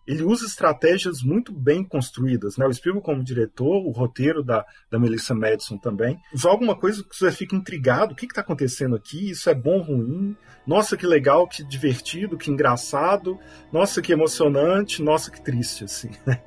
ele usa estratégias muito bem construídas, né? O Spielberg como diretor, o roteiro da Melissa Madison também, joga uma coisa que você fica intrigado, o que está acontecendo aqui? Isso é bom ou ruim? Nossa, que legal, que divertido, que engraçado, nossa, que emocionante, nossa, que triste, assim, né?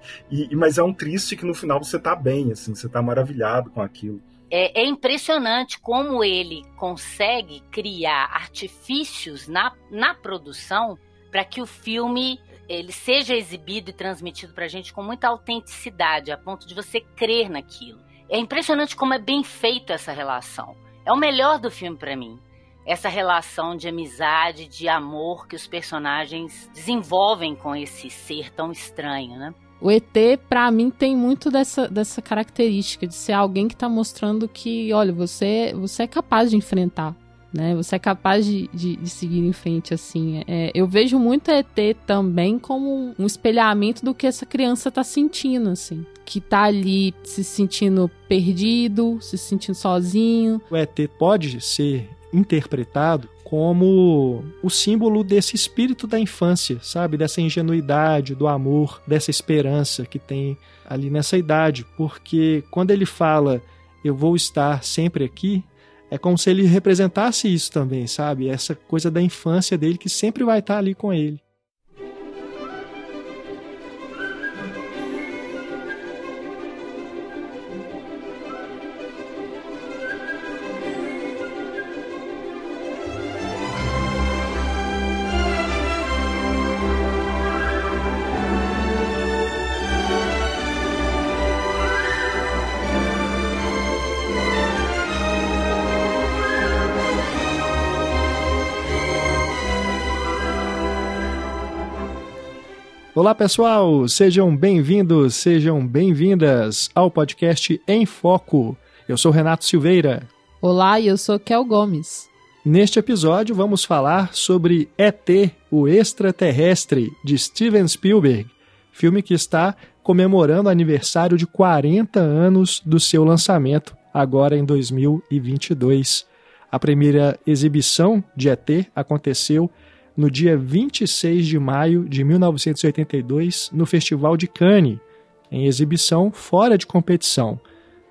Mas é um triste que no final você está bem, assim, você está maravilhado com aquilo. É impressionante como ele consegue criar artifícios na produção para que o filme ele seja exibido e transmitido para a gente com muita autenticidade, a ponto de você crer naquilo. É impressionante como é bem feita essa relação. É o melhor do filme para mim. Essa relação de amizade, de amor que os personagens desenvolvem com esse ser tão estranho, né? O ET, pra mim, tem muito dessa característica de ser alguém que tá mostrando que, olha, você é capaz de enfrentar, né? Você é capaz de seguir em frente, assim. Eu vejo muito ET também como um espelhamento do que essa criança tá sentindo, assim. Que tá ali se sentindo perdido, se sentindo sozinho. O ET pode ser interpretado como o símbolo desse espírito da infância, sabe? Dessa ingenuidade, do amor, dessa esperança que tem ali nessa idade. Porque quando ele fala, eu vou estar sempre aqui, é como se ele representasse isso também, sabe? Essa coisa da infância dele que sempre vai estar ali com ele. Olá pessoal, sejam bem-vindos, sejam bem-vindas ao podcast Em Foco. Eu sou Renato Silveira. Olá, e eu sou Kel Gomes. Neste episódio vamos falar sobre E.T., o Extraterrestre, de Steven Spielberg, filme que está comemorando o aniversário de 40 anos do seu lançamento, agora em 2022. A primeira exibição de E.T. aconteceu no dia 26 de maio de 1982, no Festival de Cannes, em exibição fora de competição.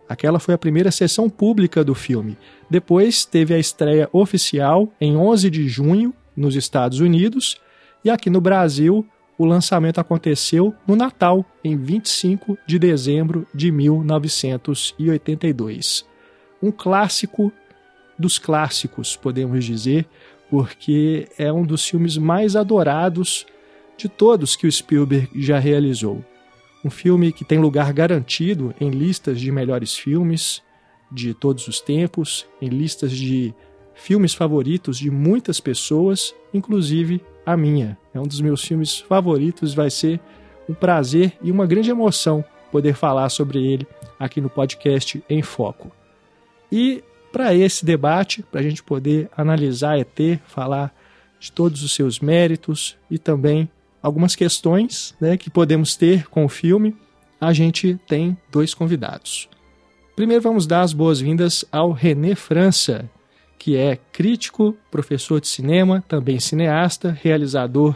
Aquela foi a primeira sessão pública do filme. Depois teve a estreia oficial em 11 de junho, nos Estados Unidos, e aqui no Brasil o lançamento aconteceu no Natal, em 25 de dezembro de 1982. Um clássico dos clássicos, podemos dizer, porque é um dos filmes mais adorados de todos que o Spielberg já realizou. Um filme que tem lugar garantido em listas de melhores filmes de todos os tempos, em listas de filmes favoritos de muitas pessoas, inclusive a minha. É um dos meus filmes favoritos, vai ser um prazer e uma grande emoção poder falar sobre ele aqui no podcast Em Foco. E para esse debate, para a gente poder analisar ET, falar de todos os seus méritos e também algumas questões, né, que podemos ter com o filme, a gente tem dois convidados. Primeiro vamos dar as boas-vindas ao René França, que é crítico, professor de cinema, também cineasta, realizador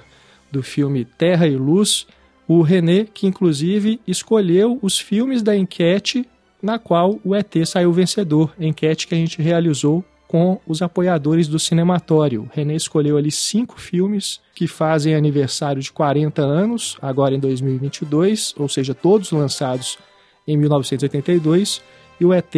do filme Terra e Luz. O René, que inclusive escolheu os filmes da enquete na qual o ET saiu vencedor, enquete que a gente realizou com os apoiadores do Cinematório. O René escolheu ali 5 filmes que fazem aniversário de 40 anos, agora em 2022, ou seja, todos lançados em 1982, e o ET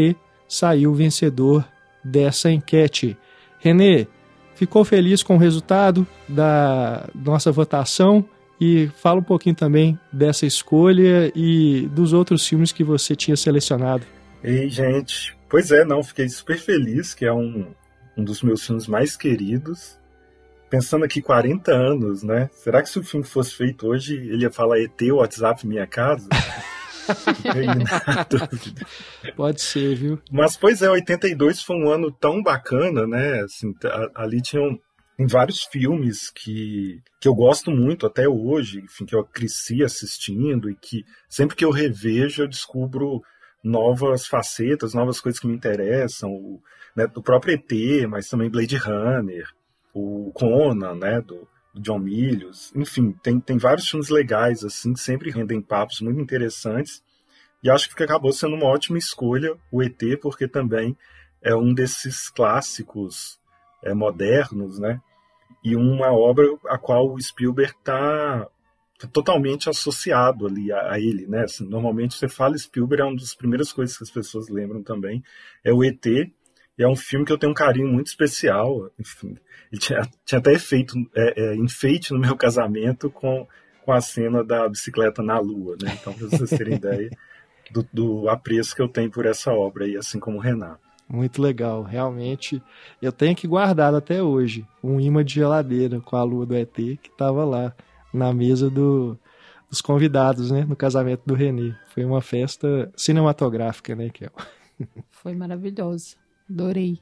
saiu vencedor dessa enquete. René, ficou feliz com o resultado da nossa votação? E fala um pouquinho também dessa escolha e dos outros filmes que você tinha selecionado. Ei, gente, pois é, fiquei super feliz, que é um dos meus filmes mais queridos. Pensando aqui, 40 anos, né? Será que se o filme fosse feito hoje, ele ia falar ET, WhatsApp, Minha Casa? Fiquei na dúvida. Pode ser, viu? Mas, pois é, 82 foi um ano tão bacana, né? Assim, ali tinham vários filmes que eu gosto muito até hoje, enfim, que eu cresci assistindo e que sempre que eu revejo eu descubro novas facetas, novas coisas que me interessam, né, do próprio ET, mas também Blade Runner, o Conan, né, do John Milius. Enfim, tem vários filmes legais, assim, que sempre rendem papos muito interessantes. E acho que acabou sendo uma ótima escolha o E.T., porque também é um desses clássicos modernos, né? E uma obra a qual o Spielberg está totalmente associado ali a ele, né? Assim, normalmente você fala Spielberg, é uma das primeiras coisas que as pessoas lembram também, é o E.T., e é um filme que eu tenho um carinho muito especial. Enfim, ele tinha até enfeite no meu casamento com a cena da bicicleta na Lua, né? Então, para vocês terem ideia do apreço que eu tenho por essa obra, e assim como o Renato. Muito legal, realmente. Eu tenho aqui guardado até hoje um imã de geladeira com a lua do ET que estava lá na mesa dos convidados, né, no casamento do René. Foi uma festa cinematográfica, né, Kel? Foi maravilhoso. Adorei.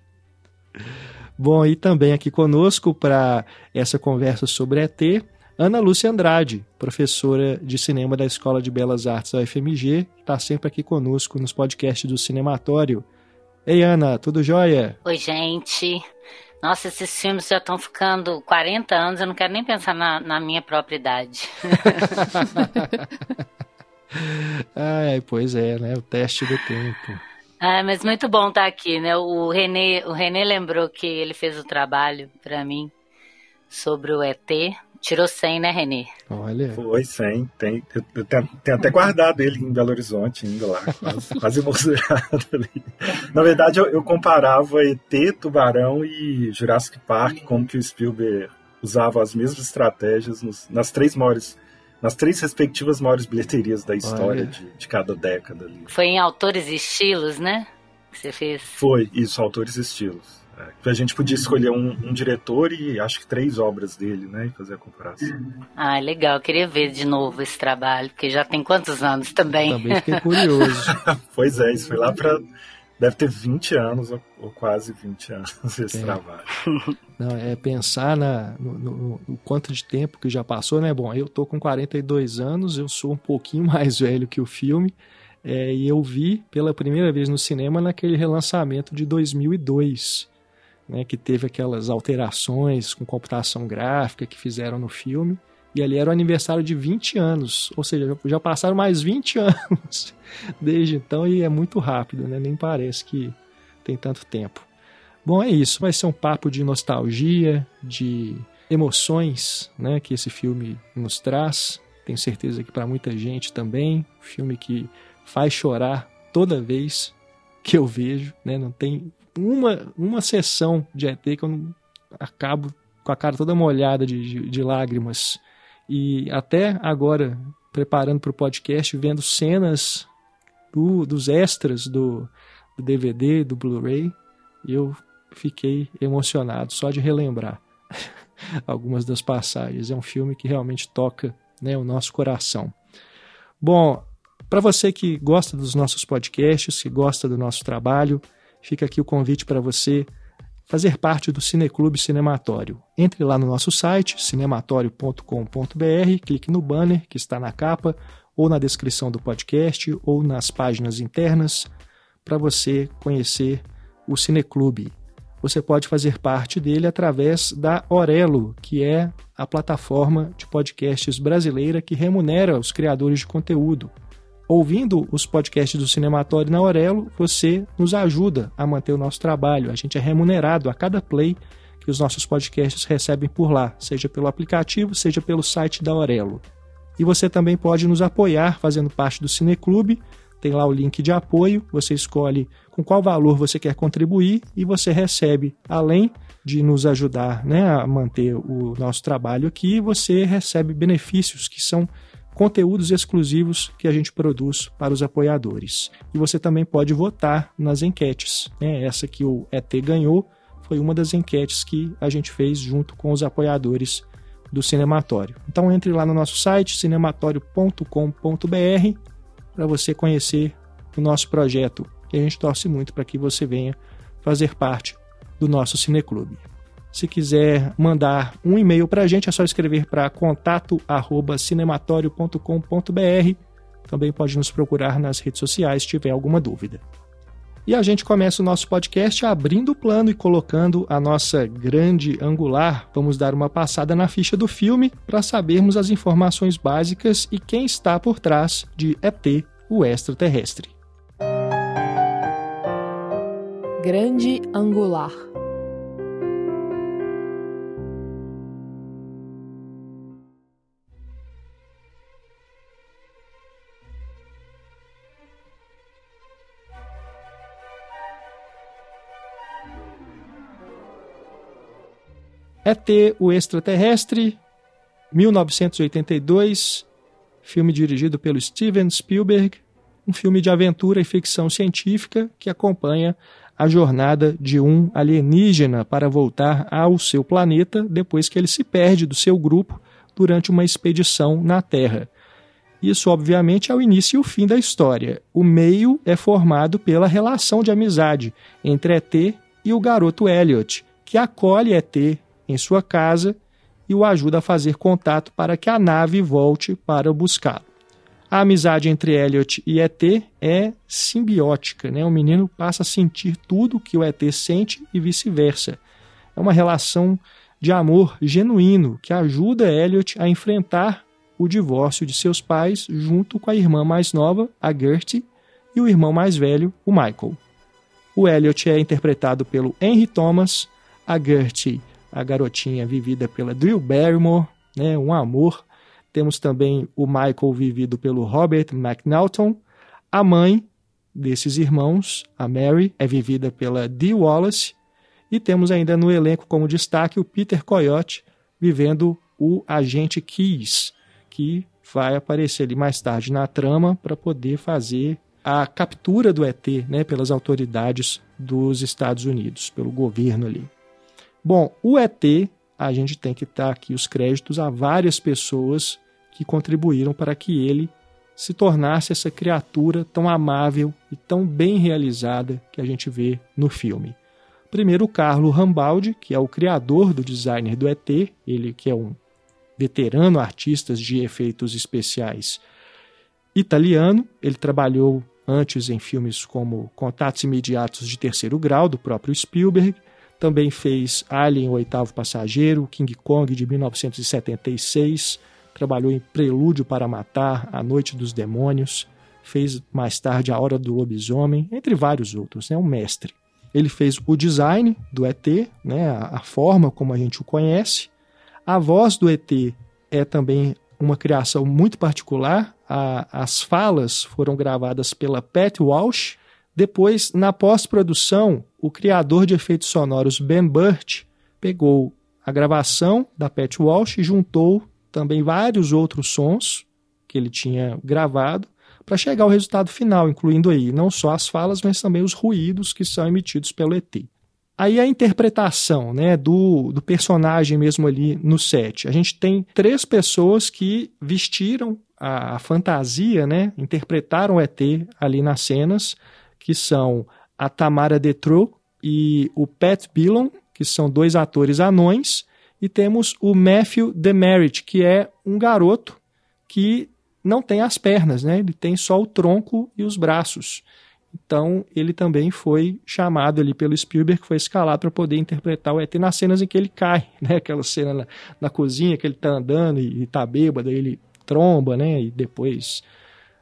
Bom, e também aqui conosco para essa conversa sobre ET, Ana Lúcia Andrade, professora de cinema da Escola de Belas Artes da UFMG, que está sempre aqui conosco nos podcasts do Cinematório. Ei, Ana, tudo jóia? Oi, gente. Nossa, esses filmes já estão ficando 40 anos, eu não quero nem pensar na minha própria idade. Pois é, né? O teste do tempo. Mas muito bom estar aqui, né? O René lembrou que ele fez o trabalho para mim sobre o ET. Tirou 100, né, René? Olha. Foi 100. Eu tenho até guardado ele em Belo Horizonte, ainda lá, quase emocionado ali. Na verdade, eu comparava ET, Tubarão e Jurassic Park, como que o Spielberg usava as mesmas estratégias nas três respectivas maiores bilheterias da história de cada década ali. Foi em Autores e Estilos, né? Que você fez? Foi, isso, Autores e Estilos. A gente podia escolher um diretor e acho que 3 obras dele, né? E fazer a comparação. Legal. Eu queria ver de novo esse trabalho, porque já tem quantos anos também? Também fiquei curioso. Pois é, isso foi lá para... Deve ter 20 anos, ou quase 20 anos, esse trabalho. Não, pensar no quanto de tempo que já passou, né? Bom, eu tô com 42 anos, eu sou um pouquinho mais velho que o filme, e eu vi pela primeira vez no cinema naquele relançamento de 2002, né, que teve aquelas alterações com computação gráfica que fizeram no filme, e ali era o aniversário de 20 anos, ou seja, já passaram mais 20 anos desde então, e é muito rápido, né? Nem parece que tem tanto tempo. Bom, é isso, vai ser um papo de nostalgia, de emoções, né, que esse filme nos traz, tenho certeza que para muita gente também, um filme que faz chorar toda vez que eu vejo, né? Não tem uma sessão de ET que eu não acabo com a cara toda molhada de lágrimas. E até agora, preparando para o podcast, vendo cenas dos extras do DVD, do Blu-ray, eu fiquei emocionado só de relembrar algumas das passagens. É um filme que realmente toca, né, o nosso coração. Bom, para você que gosta dos nossos podcasts, que gosta do nosso trabalho, fica aqui o convite para você fazer parte do Cineclube Cinematório. Entre lá no nosso site, cinematório.com.br, clique no banner que está na capa, ou na descrição do podcast, ou nas páginas internas, para você conhecer o Cineclube. Você pode fazer parte dele através da Orelo, que é a plataforma de podcasts brasileira que remunera os criadores de conteúdo. Ouvindo os podcasts do Cinematório na Orelo, você nos ajuda a manter o nosso trabalho. A gente é remunerado a cada play que os nossos podcasts recebem por lá, seja pelo aplicativo, seja pelo site da Orelo. E você também pode nos apoiar fazendo parte do Cineclube. Tem lá o link de apoio, você escolhe com qual valor você quer contribuir e você recebe, além de nos ajudar, né, a manter o nosso trabalho aqui, você recebe benefícios que são conteúdos exclusivos que a gente produz para os apoiadores. E você também pode votar nas enquetes, né? Essa que o ET ganhou foi uma das enquetes que a gente fez junto com os apoiadores do Cinematório. Então entre lá no nosso site, cinematório.com.br, para você conhecer o nosso projeto. E a gente torce muito para que você venha fazer parte do nosso Cineclube. Se quiser mandar um e-mail para a gente, é só escrever para contato@cinematório.com.br. Também pode nos procurar nas redes sociais se tiver alguma dúvida. E a gente começa o nosso podcast abrindo o plano e colocando a nossa grande angular. Vamos dar uma passada na ficha do filme para sabermos as informações básicas e quem está por trás de ET, o extraterrestre. Grande angular. ET, o extraterrestre, 1982, filme dirigido pelo Steven Spielberg, um filme de aventura e ficção científica que acompanha a jornada de um alienígena para voltar ao seu planeta depois que ele se perde do seu grupo durante uma expedição na Terra. Isso, obviamente, é o início e o fim da história. O meio é formado pela relação de amizade entre ET e o garoto Elliot, que acolhe ET em sua casa e o ajuda a fazer contato para que a nave volte para buscá-lo. A amizade entre Elliot e ET é simbiótica, né? O menino passa a sentir tudo que o ET sente e vice-versa. É uma relação de amor genuíno que ajuda Elliot a enfrentar o divórcio de seus pais junto com a irmã mais nova, a Gertie, e o irmão mais velho, o Michael. O Elliot é interpretado pelo Henry Thomas, a Gertie, a garotinha vivida pela Drew Barrymore, né, um amor. Temos também o Michael vivido pelo Robert McNaughton. A mãe desses irmãos, a Mary, é vivida pela Dee Wallace. E temos ainda no elenco como destaque o Peter Coyote, vivendo o agente Keyes, que vai aparecer ali mais tarde na trama para poder fazer a captura do ET, né, pelas autoridades dos Estados Unidos, pelo governo ali. Bom, o ET, a gente tem que dar aqui os créditos a várias pessoas que contribuíram para que ele se tornasse essa criatura tão amável e tão bem realizada que a gente vê no filme. Primeiro, o Carlo Rambaldi, que é o criador do designer do ET, ele que é um veterano artista de efeitos especiais italiano. Ele trabalhou antes em filmes como Contatos Imediatos de Terceiro Grau, do próprio Spielberg. Também fez Alien, o Oitavo Passageiro, King Kong, de 1976. Trabalhou em Prelúdio para Matar, A Noite dos Demônios. Fez mais tarde A Hora do Lobisomem, entre vários outros. É um mestre. Ele fez o design do ET, né, a forma como a gente o conhece. A voz do ET é também uma criação muito particular. As falas foram gravadas pela Pat Walsh. Depois, na pós-produção, o criador de efeitos sonoros Ben Burtt pegou a gravação da Pat Walsh e juntou também vários outros sons que ele tinha gravado para chegar ao resultado final, incluindo aí não só as falas, mas também os ruídos que são emitidos pelo ET. Aí a interpretação, né, do personagem mesmo ali no set. A gente tem 3 pessoas que vestiram a fantasia, né, interpretaram o ET ali nas cenas, que são a Tamara Detroux e o Pat Billon, que são 2 atores anões, e temos o Matthew Demerit, que é um garoto que não tem as pernas, né? Ele tem só o tronco e os braços. Então, ele também foi chamado ali pelo Spielberg, foi escalado para poder interpretar o ET nas cenas em que ele cai, né? Aquela cena na cozinha que ele está andando e está bêbado, aí ele tromba, né? E depois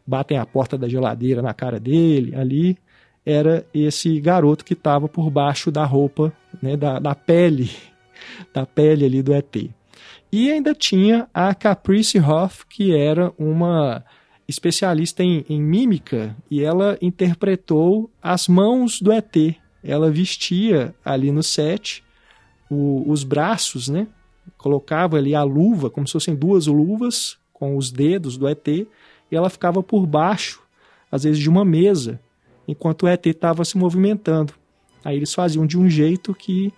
batem a porta da geladeira na cara dele. Ali era esse garoto que estava por baixo da roupa, né? da pele ali do ET. E ainda tinha a Caprice Hoff, que era uma especialista em mímica, e ela interpretou as mãos do ET. Ela vestia ali no set os braços, né? Colocava ali a luva, como se fossem 2 luvas com os dedos do ET, e ela ficava por baixo, às vezes de uma mesa, enquanto o ET estava se movimentando. Aí eles faziam de um jeito que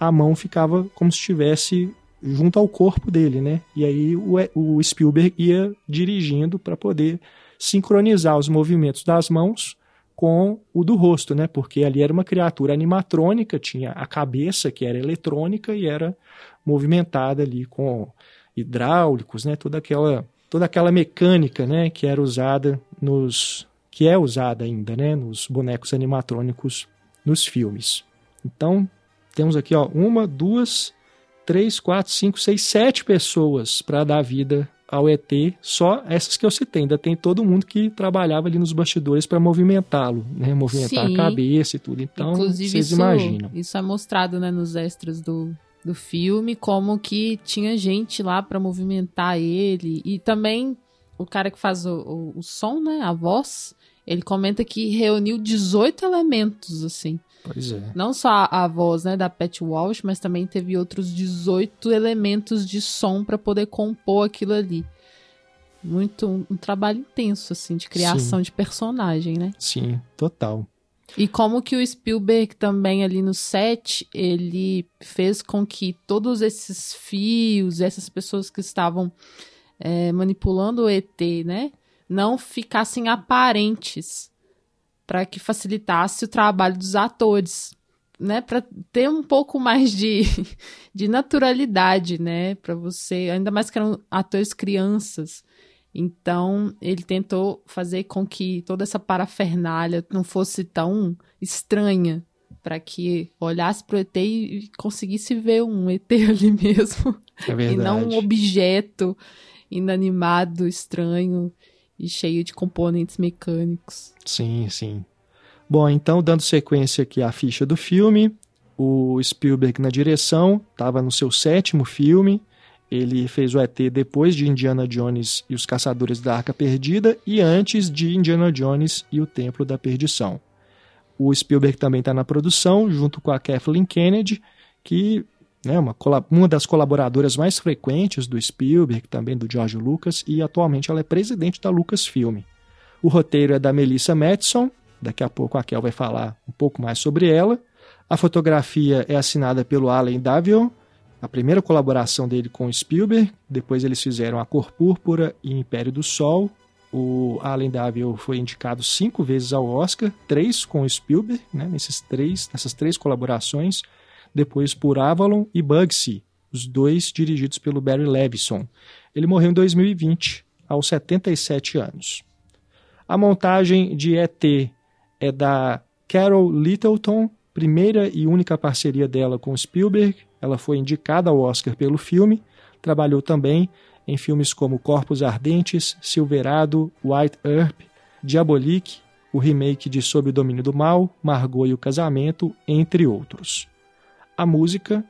a mão ficava como se estivesse junto ao corpo dele, né? E aí o Spielberg ia dirigindo para poder sincronizar os movimentos das mãos com o do rosto, né? Porque ali era uma criatura animatrônica, tinha a cabeça que era eletrônica e era movimentada ali com hidráulicos, né? Toda aquela mecânica, né, que era usada nos que é usada ainda, né, nos bonecos animatrônicos nos filmes. Então, temos aqui 1, 2, 3, 4, 5, 6, 7 pessoas para dar vida ao ET, só essas que eu citei. Ainda tem todo mundo que trabalhava ali nos bastidores para movimentá-lo, né, movimentar Sim. a cabeça e tudo. Então, inclusive, vocês imaginam. Isso é mostrado, né, nos extras do filme, como que tinha gente lá para movimentar ele. E também o cara que faz o som, né, a voz, ele comenta que reuniu 18 elementos, assim. Pois é. Não só a voz, né, da Pat Walsh, mas também teve outros 18 elementos de som para poder compor aquilo ali. Muito um trabalho intenso, assim, de criação de personagem, né? Sim, total. E como que o Spielberg também ali no set, ele fez com que todos esses fios, essas pessoas que estavam manipulando o ET, né, não ficassem aparentes, para que facilitasse o trabalho dos atores, né, para ter um pouco mais de naturalidade, né, para você, ainda mais que eram atores crianças. Então, ele tentou fazer com que toda essa parafernália não fosse tão estranha, para que olhasse pro ET e conseguisse ver um ET ali mesmo. É verdade. E não um objeto inanimado, estranho e cheio de componentes mecânicos. Sim, sim. Bom, então, dando sequência aqui à ficha do filme, o Spielberg na direção, estava no seu 7º filme. Ele fez o ET depois de Indiana Jones e os Caçadores da Arca Perdida e antes de Indiana Jones e o Templo da Perdição. O Spielberg também está na produção, junto com a Kathleen Kennedy, que é uma das colaboradoras mais frequentes do Spielberg, também do George Lucas, e atualmente ela é presidente da Lucasfilm. O roteiro é da Melissa Madison, daqui a pouco a Kel vai falar um pouco mais sobre ela. A fotografia é assinada pelo Allen Daviau, a primeira colaboração dele com o Spielberg. Depois eles fizeram A Cor Púrpura e Império do Sol. O Allen Daviau foi indicado 5 vezes ao Oscar, 3 com o Spielberg, né, nessas 3 colaborações. Depois por Avalon e Bugsy, os 2 dirigidos pelo Barry Levinson. Ele morreu em 2020, aos 77 anos. A montagem de ET é da Carol Littleton, primeira e única parceria dela com Spielberg. Ela foi indicada ao Oscar pelo filme, trabalhou também em filmes como Corpos Ardentes, Silverado, White Earp, Diabolique, o remake de Sob o Domínio do Mal, Margot e o Casamento, entre outros. A música,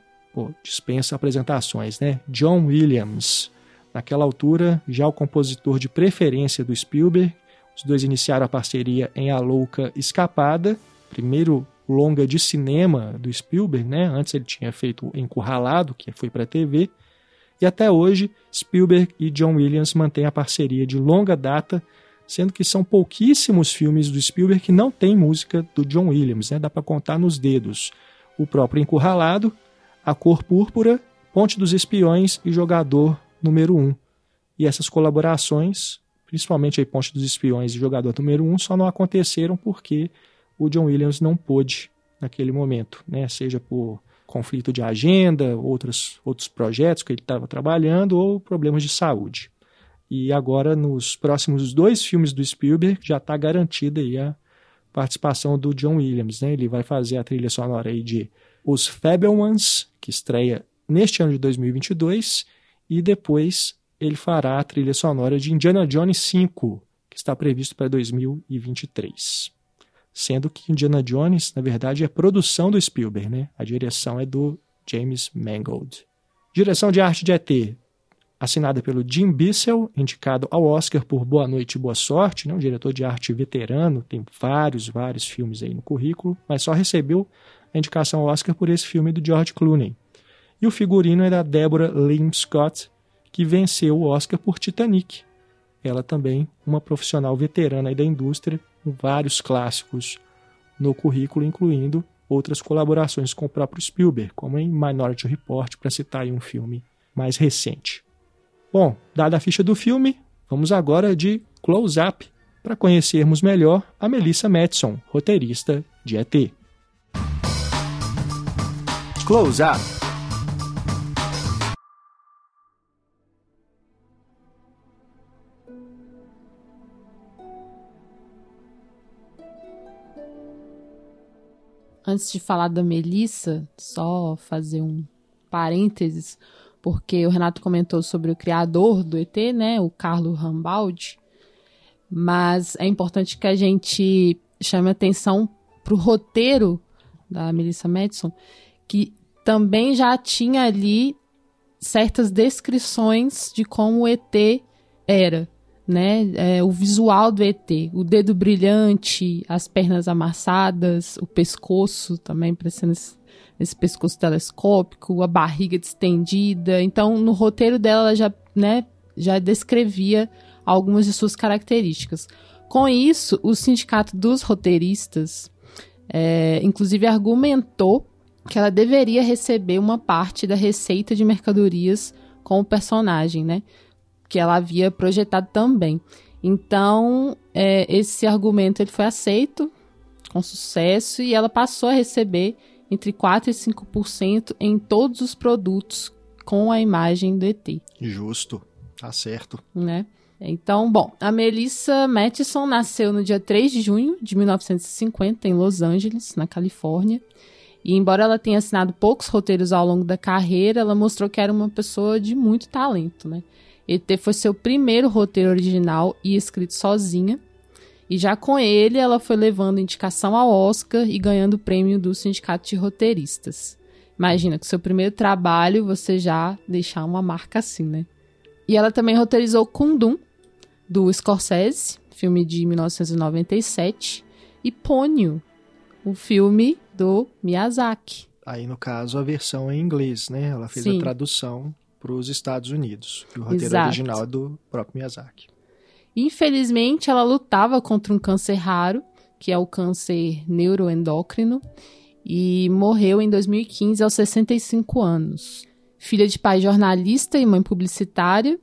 dispensa apresentações, né? John Williams, naquela altura já o compositor de preferência do Spielberg. Os 2 iniciaram a parceria em A Louca Escapada, primeiro longa de cinema do Spielberg, né? Antes ele tinha feito Encurralado, que foi para a TV. E até hoje, Spielberg e John Williams mantêm a parceria de longa data, sendo que são pouquíssimos filmes do Spielberg que não tem música do John Williams, né? Dá para contar nos dedos. O próprio Encurralado, A Cor Púrpura, Ponte dos Espiões e Jogador número 1. E essas colaborações, principalmente aí Ponte dos Espiões e Jogador número 1, só não aconteceram porque o John Williams não pôde naquele momento, né? Seja por conflito de agenda, outros projetos que ele estava trabalhando ou problemas de saúde. E agora, nos próximos 2 filmes do Spielberg, já está garantida aí a participação do John Williams, né? Ele vai fazer a trilha sonora aí de Os Fabelmans, que estreia neste ano de 2022, e depois ele fará a trilha sonora de Indiana Jones 5, que está previsto para 2023. Sendo que Indiana Jones, na verdade, é produção do Spielberg, né? A direção é do James Mangold. Direção de arte de ET, assinada pelo Jim Bissell, indicado ao Oscar por Boa Noite e Boa Sorte, né? Um diretor de arte veterano, tem vários filmes aí no currículo, mas só recebeu a indicação ao Oscar por esse filme do George Clooney. E o figurino é da Deborah Lynn Scott, que venceu o Oscar por Titanic. Ela também, uma profissional veterana aí da indústria, com vários clássicos no currículo, incluindo outras colaborações com o próprio Spielberg, como em Minority Report, para citar aí um filme mais recente. Bom, dada a ficha do filme, vamos agora de close-up para conhecermos melhor a Melissa Madison, roteirista de ET. Close-up. Antes de falar da Melissa, só fazer um parênteses, porque o Renato comentou sobre o criador do ET, né, o Carlo Rambaldi, mas é importante que a gente chame atenção para o roteiro da Melissa Madison, que também já tinha ali certas descrições de como o ET era, né? O visual do ET, o dedo brilhante, as pernas amassadas, o pescoço também parecendo esse pescoço telescópico, a barriga distendida. Então, no roteiro dela, ela já, né, já descrevia algumas de suas características. Com isso, o Sindicato dos Roteiristas, inclusive, argumentou que ela deveria receber uma parte da receita de mercadorias com o personagem, né? Que ela havia projetado também. Então, esse argumento ele foi aceito com sucesso e ela passou a receber entre 4% e 5% em todos os produtos com a imagem do ET. Justo, tá certo. Né? Então, bom, a Melissa Madison nasceu no dia 3 de junho de 1950 em Los Angeles, na Califórnia. E embora ela tenha assinado poucos roteiros ao longo da carreira, ela mostrou que era uma pessoa de muito talento, né? ET foi seu primeiro roteiro original e escrito sozinha. E já com ele, ela foi levando indicação ao Oscar e ganhando o prêmio do Sindicato de Roteiristas. Imagina, com seu primeiro trabalho, você já deixar uma marca assim, né? E ela também roteirizou Kundun, do Scorsese, filme de 1997, e Ponyo, o filme do Miyazaki. Aí, no caso, a versão em inglês, né? Ela fez a tradução para os Estados Unidos. E o roteiro original é do próprio Miyazaki. Infelizmente, ela lutava contra um câncer raro, que é o câncer neuroendócrino, e morreu em 2015 aos 65 anos. Filha de pai jornalista e mãe publicitária,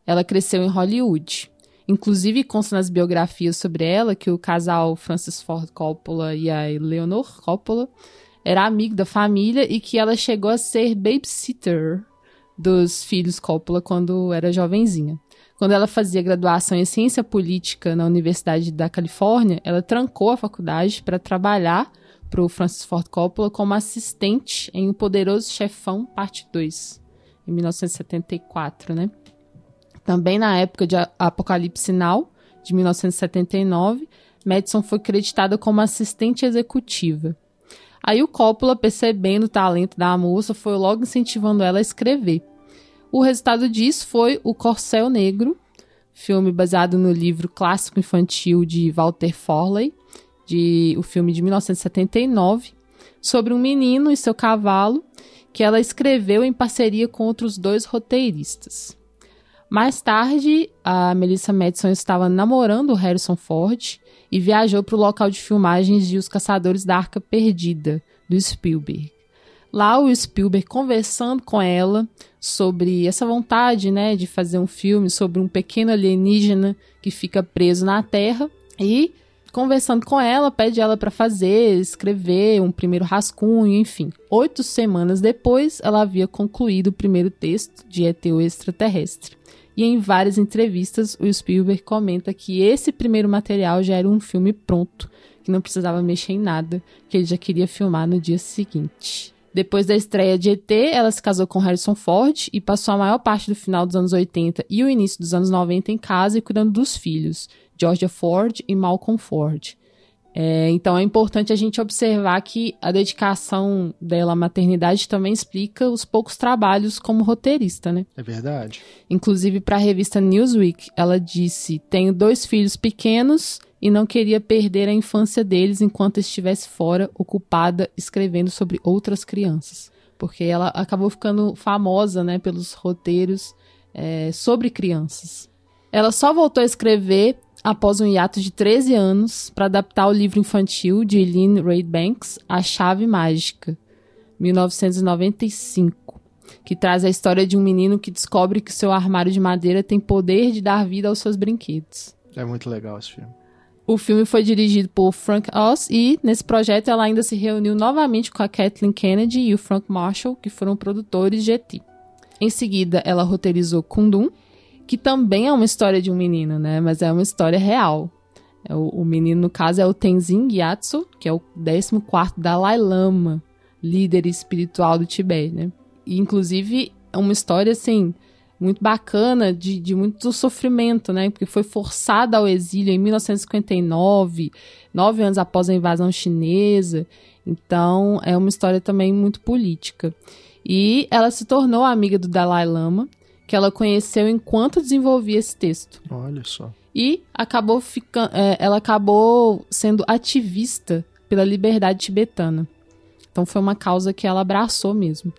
ela cresceu em Hollywood. Inclusive, consta nas biografias sobre ela que o casal Francis Ford Coppola e a Eleanor Coppola era amigo da família e que ela chegou a ser babysitter dos filhos Coppola quando era jovenzinha. Quando ela fazia graduação em ciência política na Universidade da Califórnia, ela trancou a faculdade para trabalhar para o Francis Ford Coppola como assistente em O Poderoso Chefão, parte 2, em 1974, né? Também na época de Apocalipse Now, de 1979, Madison foi creditada como assistente executiva. Aí o Coppola, percebendo o talento da moça, foi logo incentivando ela a escrever. O resultado disso foi O Corcel Negro, filme baseado no livro clássico infantil de Walter Forley, o filme de 1979, sobre um menino e seu cavalo, que ela escreveu em parceria com outros 2 roteiristas. Mais tarde, a Melissa Madison estava namorando o Harrison Ford e viajou para o local de filmagens de Os Caçadores da Arca Perdida, do Spielberg. Lá, o Spielberg conversando com ela sobre essa vontade, né, de fazer um filme sobre um pequeno alienígena que fica preso na Terra e, conversando com ela, pede ela para escrever um primeiro rascunho, enfim. 8 semanas depois, ela havia concluído o primeiro texto de ET o Extraterrestre. E em várias entrevistas, o Spielberg comenta que esse primeiro material já era um filme pronto, que não precisava mexer em nada, que ele já queria filmar no dia seguinte. Depois da estreia de ET, ela se casou com Harrison Ford e passou a maior parte do final dos anos 80 e o início dos anos 90 em casa e cuidando dos filhos, Georgia Ford e Malcolm Ford. Então é importante a gente observar que a dedicação dela à maternidade também explica os poucos trabalhos como roteirista, né? É verdade. Inclusive, para a revista Newsweek, ela disse: tenho 2 filhos pequenos e não queria perder a infância deles enquanto estivesse fora, ocupada escrevendo sobre outras crianças. Porque ela acabou ficando famosa, né, pelos roteiros sobre crianças. Ela só voltou a escrever após um hiato de 13 anos para adaptar o livro infantil de Lynn Reid Banks, A Chave Mágica, 1995, que traz a história de um menino que descobre que seu armário de madeira tem poder de dar vida aos seus brinquedos. É muito legal esse filme. O filme foi dirigido por Frank Oz e, nesse projeto, ela ainda se reuniu novamente com a Kathleen Kennedy e o Frank Marshall, que foram produtores de ET. Em seguida, ela roteirizou Kundun, que também é uma história de um menino, né? Mas é uma história real. O menino, no caso, é o Tenzin Gyatso, que é o 14º Dalai Lama, líder espiritual do Tibete, né? E, inclusive, é uma história, assim, muito bacana, de muito sofrimento, né? Porque foi forçado ao exílio em 1959, 9 anos após a invasão chinesa. Então, é uma história também muito política. E ela se tornou amiga do Dalai Lama, que ela conheceu enquanto desenvolvia esse texto. Olha só. E ela acabou sendo ativista pela liberdade tibetana. Então foi uma causa que ela abraçou mesmo.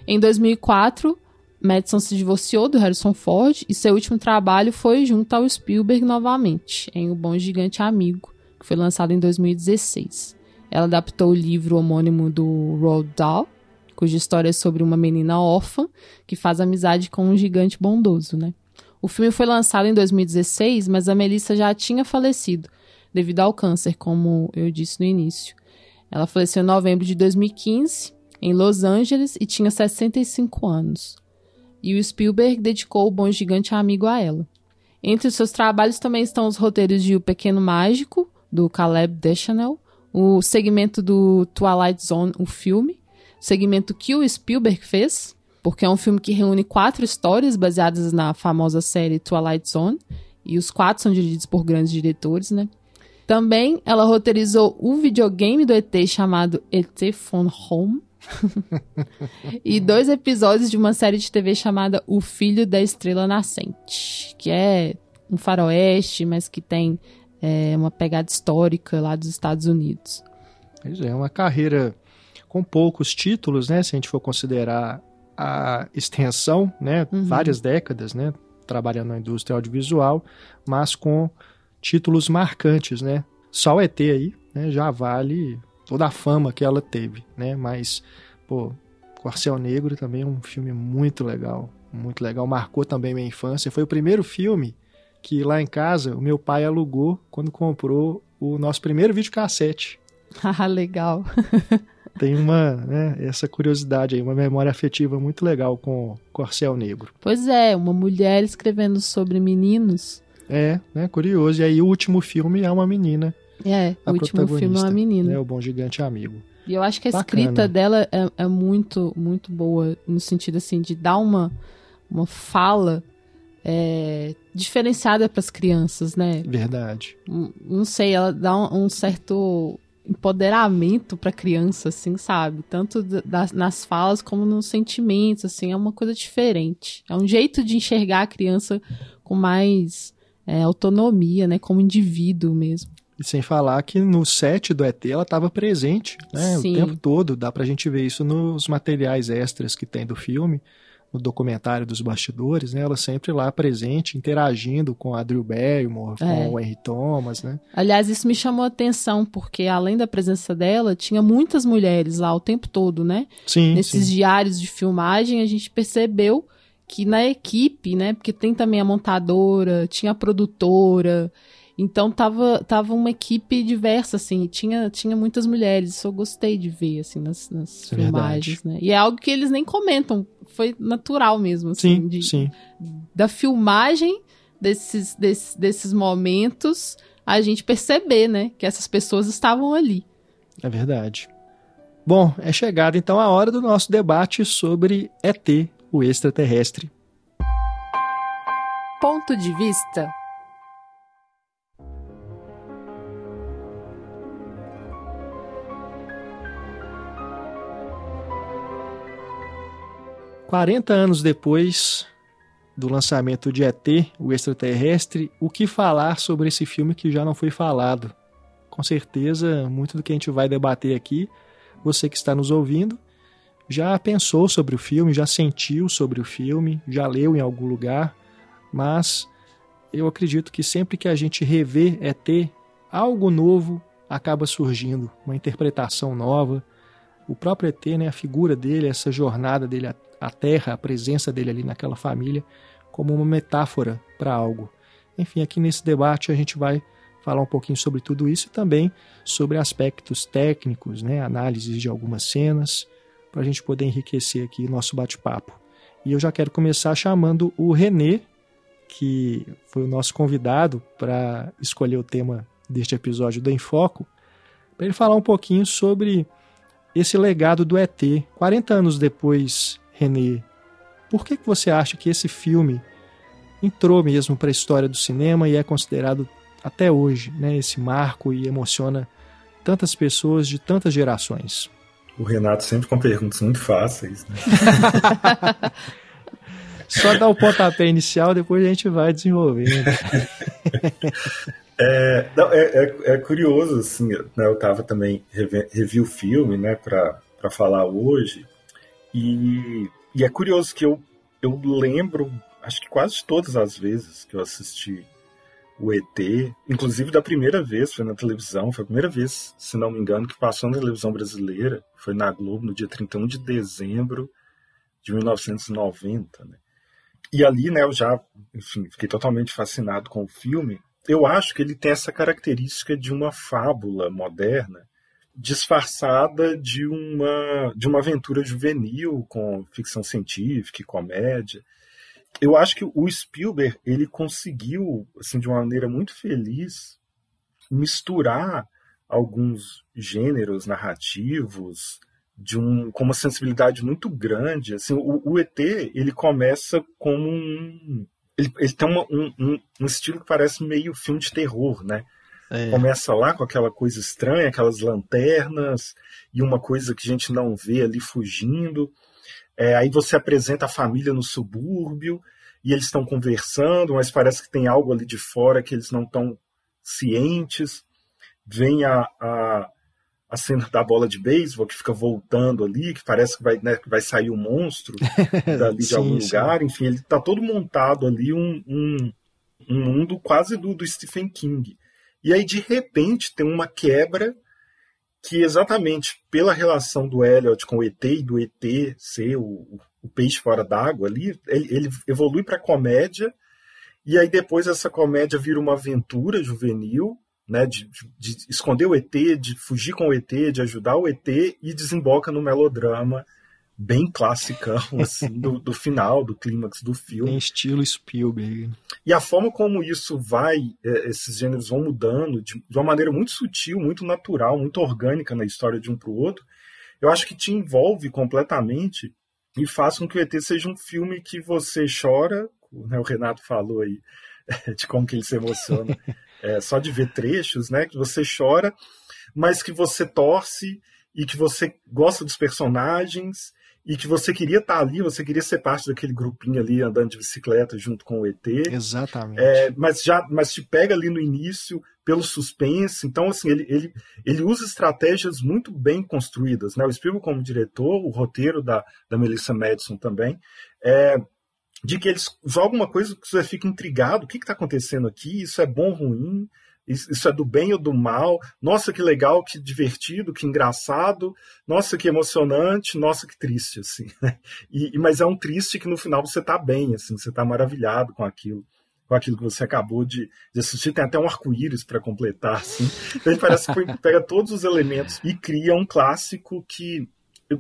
Em 2004, Madison se divorciou do Harrison Ford e seu último trabalho foi junto ao Spielberg novamente, em O Bom Gigante Amigo, que foi lançado em 2016. Ela adaptou o livro homônimo do Roald Dahl, cuja história é sobre uma menina órfã que faz amizade com um gigante bondoso, né? O filme foi lançado em 2016, mas a Melissa já tinha falecido devido ao câncer, como eu disse no início. Ela faleceu em novembro de 2015, em Los Angeles, e tinha 65 anos. E o Spielberg dedicou O Bom Gigante Amigo a ela. Entre os seus trabalhos também estão os roteiros de O Pequeno Mágico, do Caleb Deschanel, o segmento do Twilight Zone, o filme, o segmento que o Spielberg fez, porque é um filme que reúne 4 histórias baseadas na famosa série Twilight Zone, e os 4 são dirigidos por grandes diretores, né? Também ela roteirizou o videogame do ET chamado ET Phone Home e 2 episódios de uma série de TV chamada O Filho da Estrela Nascente, que é um faroeste, mas que tem uma pegada histórica lá dos Estados Unidos. Pois é, uma carreira com poucos títulos, né? Se a gente for considerar a extensão, né? Várias décadas, né? Trabalhando na indústria audiovisual, mas com títulos marcantes, né? Só o ET aí, né? Já vale toda a fama que ela teve, né? Mas, pô, Corcel Negro também é um filme muito legal, marcou também minha infância. Foi o primeiro filme que lá em casa o meu pai alugou quando comprou o nosso primeiro videocassete. Ah, legal. Tem essa curiosidade aí, uma memória afetiva muito legal com Corcel Negro. Pois é, uma mulher escrevendo sobre meninos. Né, curioso. E aí o último filme é uma menina. O último filme é uma menina. É O Bom Gigante Amigo. E eu acho que a escrita dela é muito, muito boa, no sentido assim, de dar uma fala diferenciada para as crianças, né? Verdade. Não sei, ela dá um certo empoderamento para criança, assim, sabe? Tanto nas falas como nos sentimentos, assim, é uma coisa diferente. É um jeito de enxergar a criança com mais autonomia, né? Como indivíduo mesmo. E sem falar que no set do ET ela estava presente, né? O tempo todo. Dá pra gente ver isso nos materiais extras que tem do filme, no documentário dos bastidores, né? Ela sempre lá presente, interagindo com a Drew Barrymore, com o Henry Thomas, né? Aliás, isso me chamou a atenção, porque além da presença dela, tinha muitas mulheres lá o tempo todo, né? Sim, nesses diários de filmagem, a gente percebeu que na equipe, né? Porque tem também a montadora, tinha a produtora. Então tava uma equipe diversa, assim, tinha muitas mulheres, isso eu gostei de ver, assim, nas filmagens, né? E é algo que eles nem comentam, foi natural mesmo, assim. Sim. Da filmagem desses momentos, a gente perceber, né, que essas pessoas estavam ali. É verdade. Bom, é chegada então a hora do nosso debate sobre ET, o extraterrestre. Ponto de vista. "40 anos depois do lançamento de ET, o extraterrestre, o que falar sobre esse filme que já não foi falado? Com certeza, muito do que a gente vai debater aqui, você que está nos ouvindo, já pensou sobre o filme, já sentiu sobre o filme, já leu em algum lugar, mas eu acredito que sempre que a gente revê ET, algo novo acaba surgindo, uma interpretação nova. O próprio ET, né, a figura dele, essa jornada dele à Terra, a presença dele ali naquela família, como uma metáfora para algo. Enfim, aqui nesse debate a gente vai falar um pouquinho sobre tudo isso e também sobre aspectos técnicos, né, análises de algumas cenas, para a gente poder enriquecer aqui nosso bate-papo. E eu já quero começar chamando o René, que foi o nosso convidado para escolher o tema deste episódio do Em Foco, para ele falar um pouquinho sobre esse legado do ET. 40 anos depois, René, por que você acha que esse filme entrou mesmo para a história do cinema e é considerado até hoje, né, esse marco e emociona tantas pessoas de tantas gerações? O Renato sempre com perguntas muito fáceis, né? Só dar o pontapé inicial, depois a gente vai desenvolvendo. É curioso, assim, né, eu tava também, revi o filme, né, para falar hoje, e é curioso que eu lembro, acho que quase todas as vezes que eu assisti o ET, inclusive da primeira vez, foi na televisão, foi a primeira vez, se não me engano, que passou na televisão brasileira, foi na Globo, no dia 31 de dezembro de 1990, né? E ali, né, eu já, enfim, fiquei totalmente fascinado com o filme. Eu acho que ele tem essa característica de uma fábula moderna disfarçada de uma aventura juvenil com ficção científica e comédia. Eu acho que o Spielberg, ele conseguiu, assim, de uma maneira muito feliz, misturar alguns gêneros narrativos com uma sensibilidade muito grande. Assim, o ET, ele começa como ele tem um estilo que parece meio filme de terror, né? Começa lá com aquela coisa estranha, aquelas lanternas, e uma coisa que a gente não vê ali fugindo. Aí você apresenta a família no subúrbio, e eles estão conversando, mas parece que tem algo ali de fora que eles não estão cientes. Vem a cena da bola de beisebol que fica voltando ali, que parece que vai sair um monstro dali de algum lugar. Enfim, ele está todo montado ali, um mundo quase do Stephen King. E aí, de repente, tem uma quebra que, exatamente pela relação do Elliot com o ET e do ET ser o peixe fora d'água ali, ele evolui para comédia, e aí depois essa comédia vira uma aventura juvenil, né, de esconder o ET, de fugir com o ET, de ajudar o ET, e desemboca no melodrama bem classicão, assim, do final, do clímax do filme. Em estilo Spielberg. E a forma como isso esses gêneros vão mudando de uma maneira muito sutil, muito natural, muito orgânica na história de um para o outro, eu acho que te envolve completamente e faz com que o ET seja um filme que você chora, né, o Renato falou aí de como que ele se emociona só de ver trechos, né, que você chora, mas que você torce e que você gosta dos personagens e que você queria estar ali, você queria ser parte daquele grupinho ali andando de bicicleta junto com o ET. Exatamente. Mas te pega ali no início pelo suspense. Então, assim, ele usa estratégias muito bem construídas, né? O Spielberg como diretor, o roteiro da Melissa Madison também, de que eles jogam uma coisa que você fica intrigado, o que está acontecendo aqui? Isso é bom ou ruim? Isso é do bem ou do mal? Nossa, que legal, que divertido, que engraçado, nossa, que emocionante, nossa, que triste, assim, né? Mas é um triste que no final você está bem, assim, você está maravilhado com aquilo que você acabou de assistir. Tem até um arco-íris para completar, assim. Então ele parece que pega todos os elementos e cria um clássico que,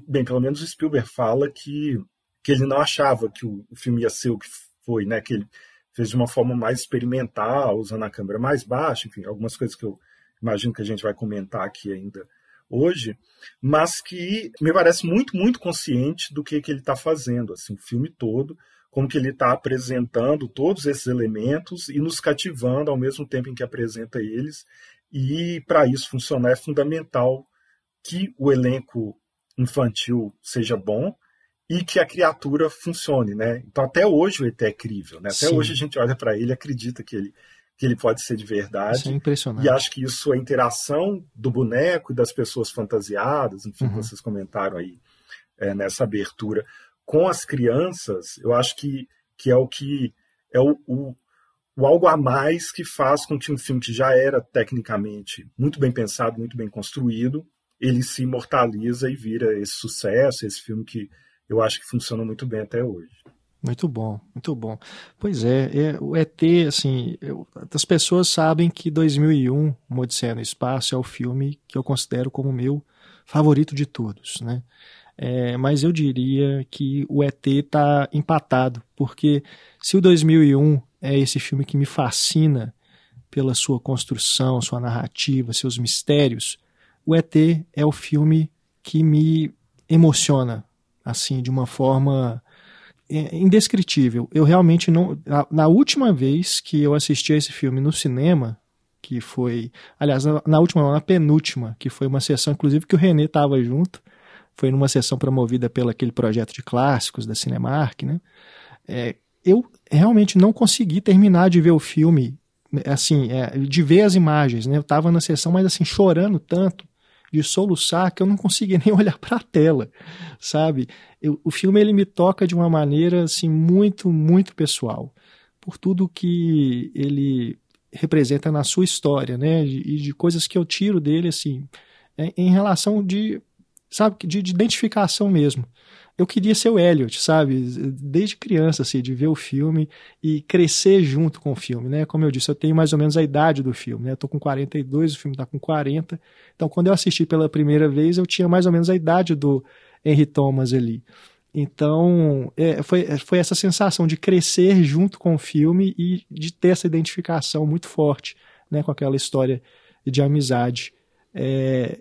bem, pelo menos o Spielberg fala que ele não achava que o filme ia ser o que foi, né? Que ele fez de uma forma mais experimental, usando a câmera mais baixa, enfim, algumas coisas que eu imagino que a gente vai comentar aqui ainda hoje, mas que me parece muito, muito consciente do que ele está fazendo, assim, o filme todo, como que ele está apresentando todos esses elementos e nos cativando ao mesmo tempo em que apresenta eles, e para isso funcionar é fundamental que o elenco infantil seja bom, e que a criatura funcione, né? Então até hoje o ET é crível, né? Até Sim. hoje a gente olha para ele e acredita que ele pode ser de verdade. Isso é impressionante. E acho que isso, a interação do boneco e das pessoas fantasiadas, enfim, vocês comentaram aí nessa abertura, com as crianças, eu acho que é o algo a mais que faz com que um filme que já era tecnicamente muito bem pensado, muito bem construído, ele se imortaliza e vira esse sucesso, esse filme que eu acho que funciona muito bem até hoje. Muito bom, muito bom. Pois o ET, assim, as pessoas sabem que 2001, Uma Odisseia no Espaço, é o filme que eu considero como o meu favorito de todos, né? Mas eu diria que o ET está empatado, porque se o 2001 é esse filme que me fascina pela sua construção, sua narrativa, seus mistérios, o ET é o filme que me emociona, assim, de uma forma indescritível. Eu realmente não... Na última vez que eu assisti a esse filme no cinema, que foi... Aliás, na última não, na penúltima, que foi uma sessão, inclusive, que o René estava junto, foi numa sessão promovida pelo aquele projeto de clássicos da Cinemark, né? Eu realmente não consegui terminar de ver o filme, assim, de ver as imagens, né? Eu estava na sessão, mas assim, chorando tanto, de soluçar, que eu não conseguia nem olhar para a tela, sabe? O filme, ele me toca de uma maneira, assim, muito, muito pessoal, por tudo que ele representa na sua história, né? E de coisas que eu tiro dele, assim, em relação sabe, de identificação mesmo. Eu queria ser o Elliot, sabe? Desde criança, assim, de ver o filme e crescer junto com o filme, né? Como eu disse, eu tenho mais ou menos a idade do filme, né? Eu tô com 42, o filme tá com 40. Então, quando eu assisti pela primeira vez, eu tinha mais ou menos a idade do Henry Thomas ali. Então, foi essa sensação de crescer junto com o filme e de ter essa identificação muito forte, né? Com aquela história de amizade.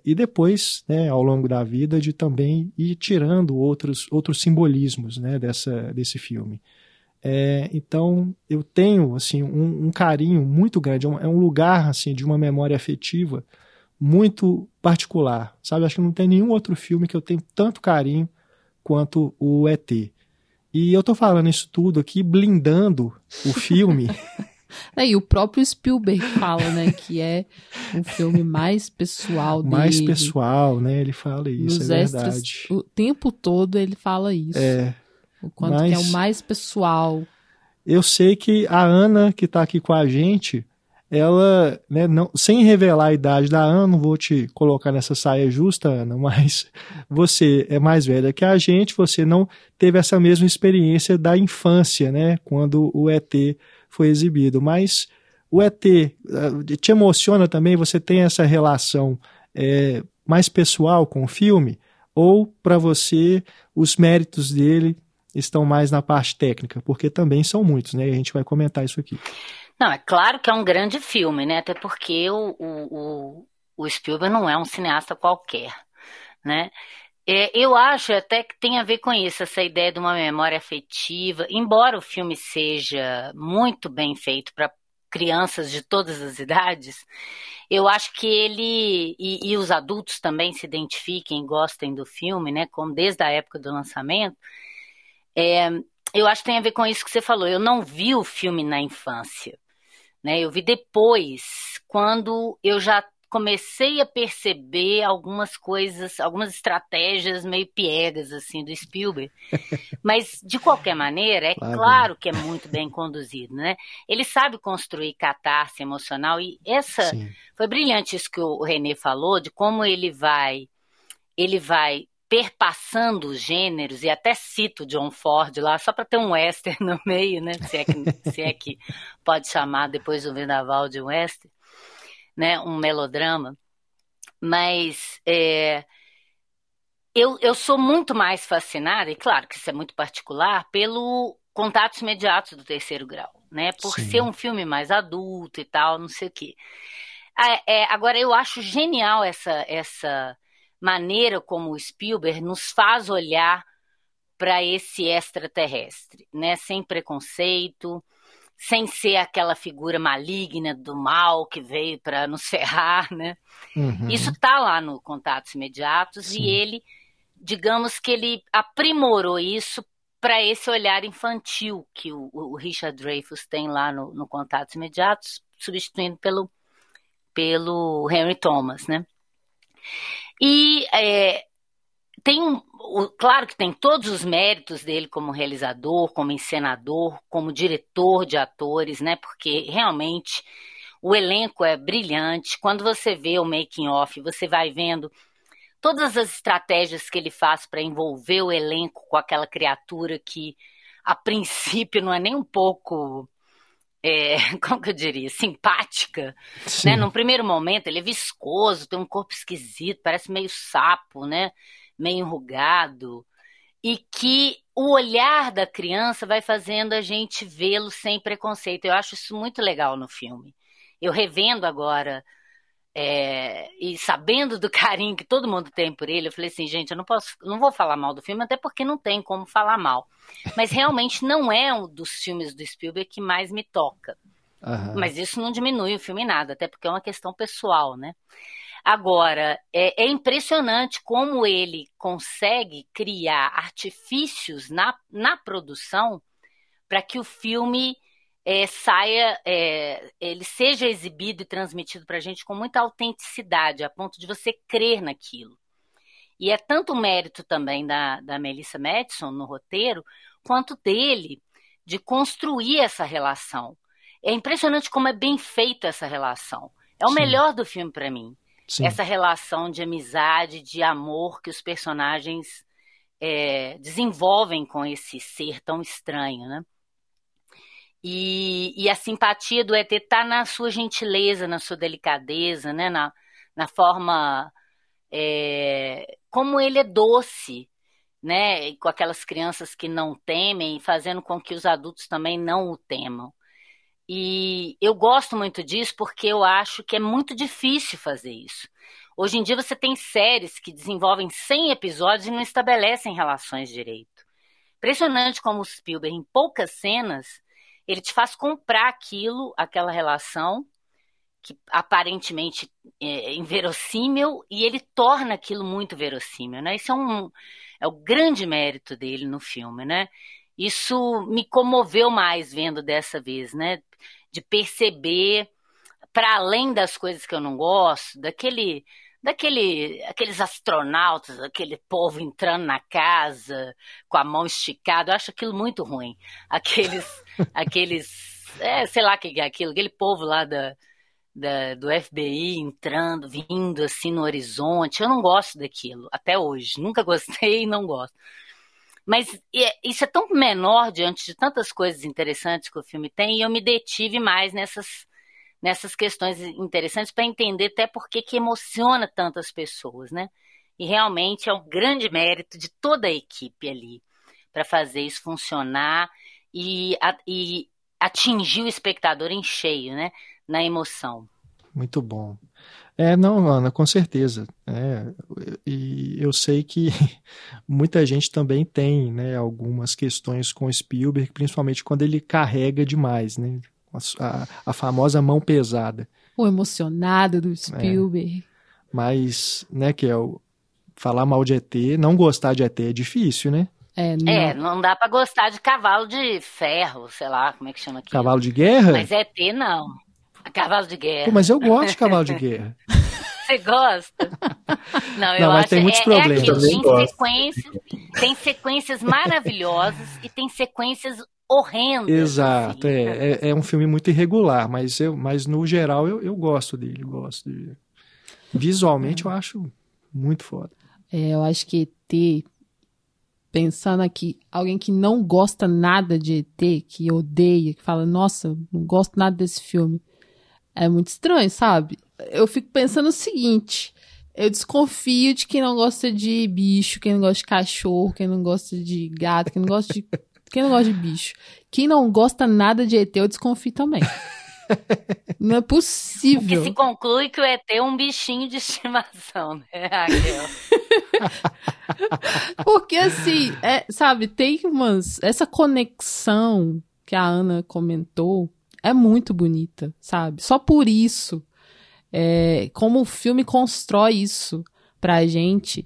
E depois, né, ao longo da vida, de também ir tirando outros simbolismos, né, desse filme. Então, eu tenho assim, um carinho muito grande, é um lugar assim, de uma memória afetiva muito particular, sabe? Acho que não tem nenhum outro filme que eu tenho tanto carinho quanto o ET. E eu tô falando isso tudo aqui blindando o filme... E o próprio Spielberg fala, né, que é o filme mais pessoal dele. Mais pessoal, né, ele fala isso, nos é extras, verdade. O tempo todo ele fala isso. O quanto que é o mais pessoal. Eu sei que a Ana, que está aqui com a gente, ela, né, sem revelar a idade da Ana, não vou te colocar nessa saia justa, Ana, mas você é mais velha que a gente, você não teve essa mesma experiência da infância, né, quando o ET foi exibido, mas o ET te emociona também? Você tem essa relação mais pessoal com o filme? Ou para você os méritos dele estão mais na parte técnica? Porque também são muitos, né? E a gente vai comentar isso aqui. Não, é claro que é um grande filme, né? Até porque o Spielberg não é um cineasta qualquer, né? Eu acho até que tem a ver com isso, essa ideia de uma memória afetiva. Embora o filme seja muito bem feito para crianças de todas as idades, eu acho que ele, e os adultos também se identifiquem, gostem do filme, né, como desde a época do lançamento, eu acho que tem a ver com isso que você falou. Eu não vi o filme na infância, né, eu vi depois, quando eu já comecei a perceber algumas coisas, algumas estratégias meio piegas, assim, do Spielberg. Mas, de qualquer maneira, claro que é muito bem conduzido, né? Ele sabe construir catarse emocional e foi brilhante isso que o René falou, de como ele vai perpassando os gêneros, e até cito John Ford lá, só para ter um western no meio, né? Se é que pode chamar depois do Vendaval de western. Né, um melodrama, mas eu sou muito mais fascinada, e claro que isso é muito particular, pelo Contatos Imediatos do Terceiro Grau, né, por ser um filme mais adulto e tal, não sei o quê. Agora, eu acho genial essa maneira como o Spielberg nos faz olhar para esse extraterrestre, né, sem preconceito, sem ser aquela figura maligna do mal que veio para nos ferrar, né? Uhum. Isso tá lá no Contatos Imediatos. Sim. E ele, digamos que ele aprimorou isso para esse olhar infantil que o Richard Dreyfuss tem lá no Contatos Imediatos, substituindo pelo Henry Thomas, né? E claro que tem todos os méritos dele como realizador, como encenador, como diretor de atores, né? Porque realmente o elenco é brilhante. Quando você vê o making of, você vai vendo todas as estratégias que ele faz para envolver o elenco com aquela criatura que, a princípio, não é nem um pouco, como que eu diria, simpática, né? Num primeiro momento, ele é viscoso, tem um corpo esquisito, parece meio sapo, né? Meio enrugado, e que o olhar da criança vai fazendo a gente vê-lo sem preconceito. Eu acho isso muito legal no filme. Eu revendo agora, e sabendo do carinho que todo mundo tem por ele, eu falei assim, gente, eu não vou falar mal do filme, até porque não tem como falar mal. Mas realmente não é um dos filmes do Spielberg que mais me toca. Aham. Mas isso não diminui o filme em nada, até porque é uma questão pessoal, né? Agora, é impressionante como ele consegue criar artifícios na produção para que o filme ele seja exibido e transmitido para a gente com muita autenticidade, a ponto de você crer naquilo. E é tanto mérito também da Melissa Madison no roteiro, quanto dele de construir essa relação. É impressionante como é bem feita essa relação. É o Sim. melhor do filme para mim. Sim. Essa relação de amizade, de amor que os personagens desenvolvem com esse ser tão estranho, né? E a simpatia do ET está na sua gentileza, na sua delicadeza, né? Na forma como ele é doce, né? E com aquelas crianças que não temem, fazendo com que os adultos também não o temam. E eu gosto muito disso porque eu acho que é muito difícil fazer isso. Hoje em dia você tem séries que desenvolvem 100 episódios e não estabelecem relações direito. Impressionante como o Spielberg, em poucas cenas, ele te faz comprar aquela relação, que aparentemente é inverossímil, e ele torna aquilo muito verossímil, né? Isso é o grande mérito dele no filme, né? Isso me comoveu mais vendo dessa vez, né? De perceber, para além das coisas que eu não gosto, aqueles astronautas, aquele povo entrando na casa com a mão esticada, eu acho aquilo muito ruim. Sei lá o que é aquilo, aquele povo lá do FBI entrando, vindo assim no horizonte, eu não gosto daquilo, até hoje, nunca gostei e não gosto. Mas isso é tão menor diante de tantas coisas interessantes que o filme tem, e eu me detive mais nessas questões interessantes para entender até por que emociona tantas pessoas, né? E realmente é um grande mérito de toda a equipe ali para fazer isso funcionar e atingir o espectador em cheio, né? Na emoção. Muito bom. Não, Ana, com certeza. E eu sei que muita gente também tem, né, algumas questões com Spielberg, principalmente quando ele carrega demais, né? A famosa mão pesada. O emocionado do Spielberg. Mas, né, que falar mal de ET, não gostar de ET é difícil, né? Não dá pra gostar de cavalo de ferro, sei lá, como é que chama aquilo. Cavalo de guerra? Mas ET não. Cavalo de guerra. Pô, mas eu gosto de cavalo de guerra. Você gosta? Não, eu mas acho tem muitos problemas. Tem sequências maravilhosas e tem sequências horrendas. Exato, assim. É um filme muito irregular, mas no geral eu gosto dele, Visualmente eu acho muito foda. Eu acho que ET, pensando aqui, alguém que não gosta nada de ET, que odeia, que fala, nossa, não gosto nada desse filme, é muito estranho, sabe? Eu fico pensando o seguinte, eu desconfio de quem não gosta de bicho, quem não gosta de cachorro, quem não gosta de gato, quem não gosta de bicho. Quem não gosta nada de ET, eu desconfio também. Não é possível. O que se conclui que o ET é um bichinho de estimação, né, Raquel? Porque assim, sabe, tem essa conexão que a Ana comentou é muito bonita, sabe? Só por isso, como o filme constrói isso pra gente,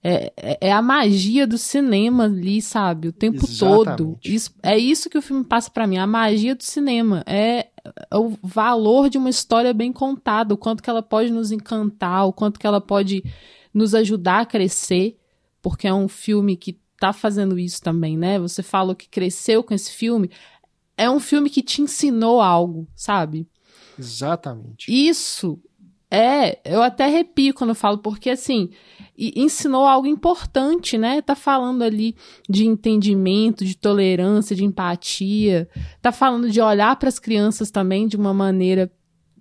é a magia do cinema ali, sabe? O tempo todo. É isso que o filme passa pra mim, a magia do cinema. É o valor de uma história bem contada, o quanto que ela pode nos encantar, o quanto que ela pode nos ajudar a crescer, porque é um filme que tá fazendo isso também, né? Você falou que cresceu com esse filme. É um filme que te ensinou algo, sabe? Exatamente. Isso eu até arrepio quando eu falo, porque assim, ensinou algo importante, né? Tá falando ali de entendimento, de tolerância, de empatia, tá falando de olhar para as crianças também de uma maneira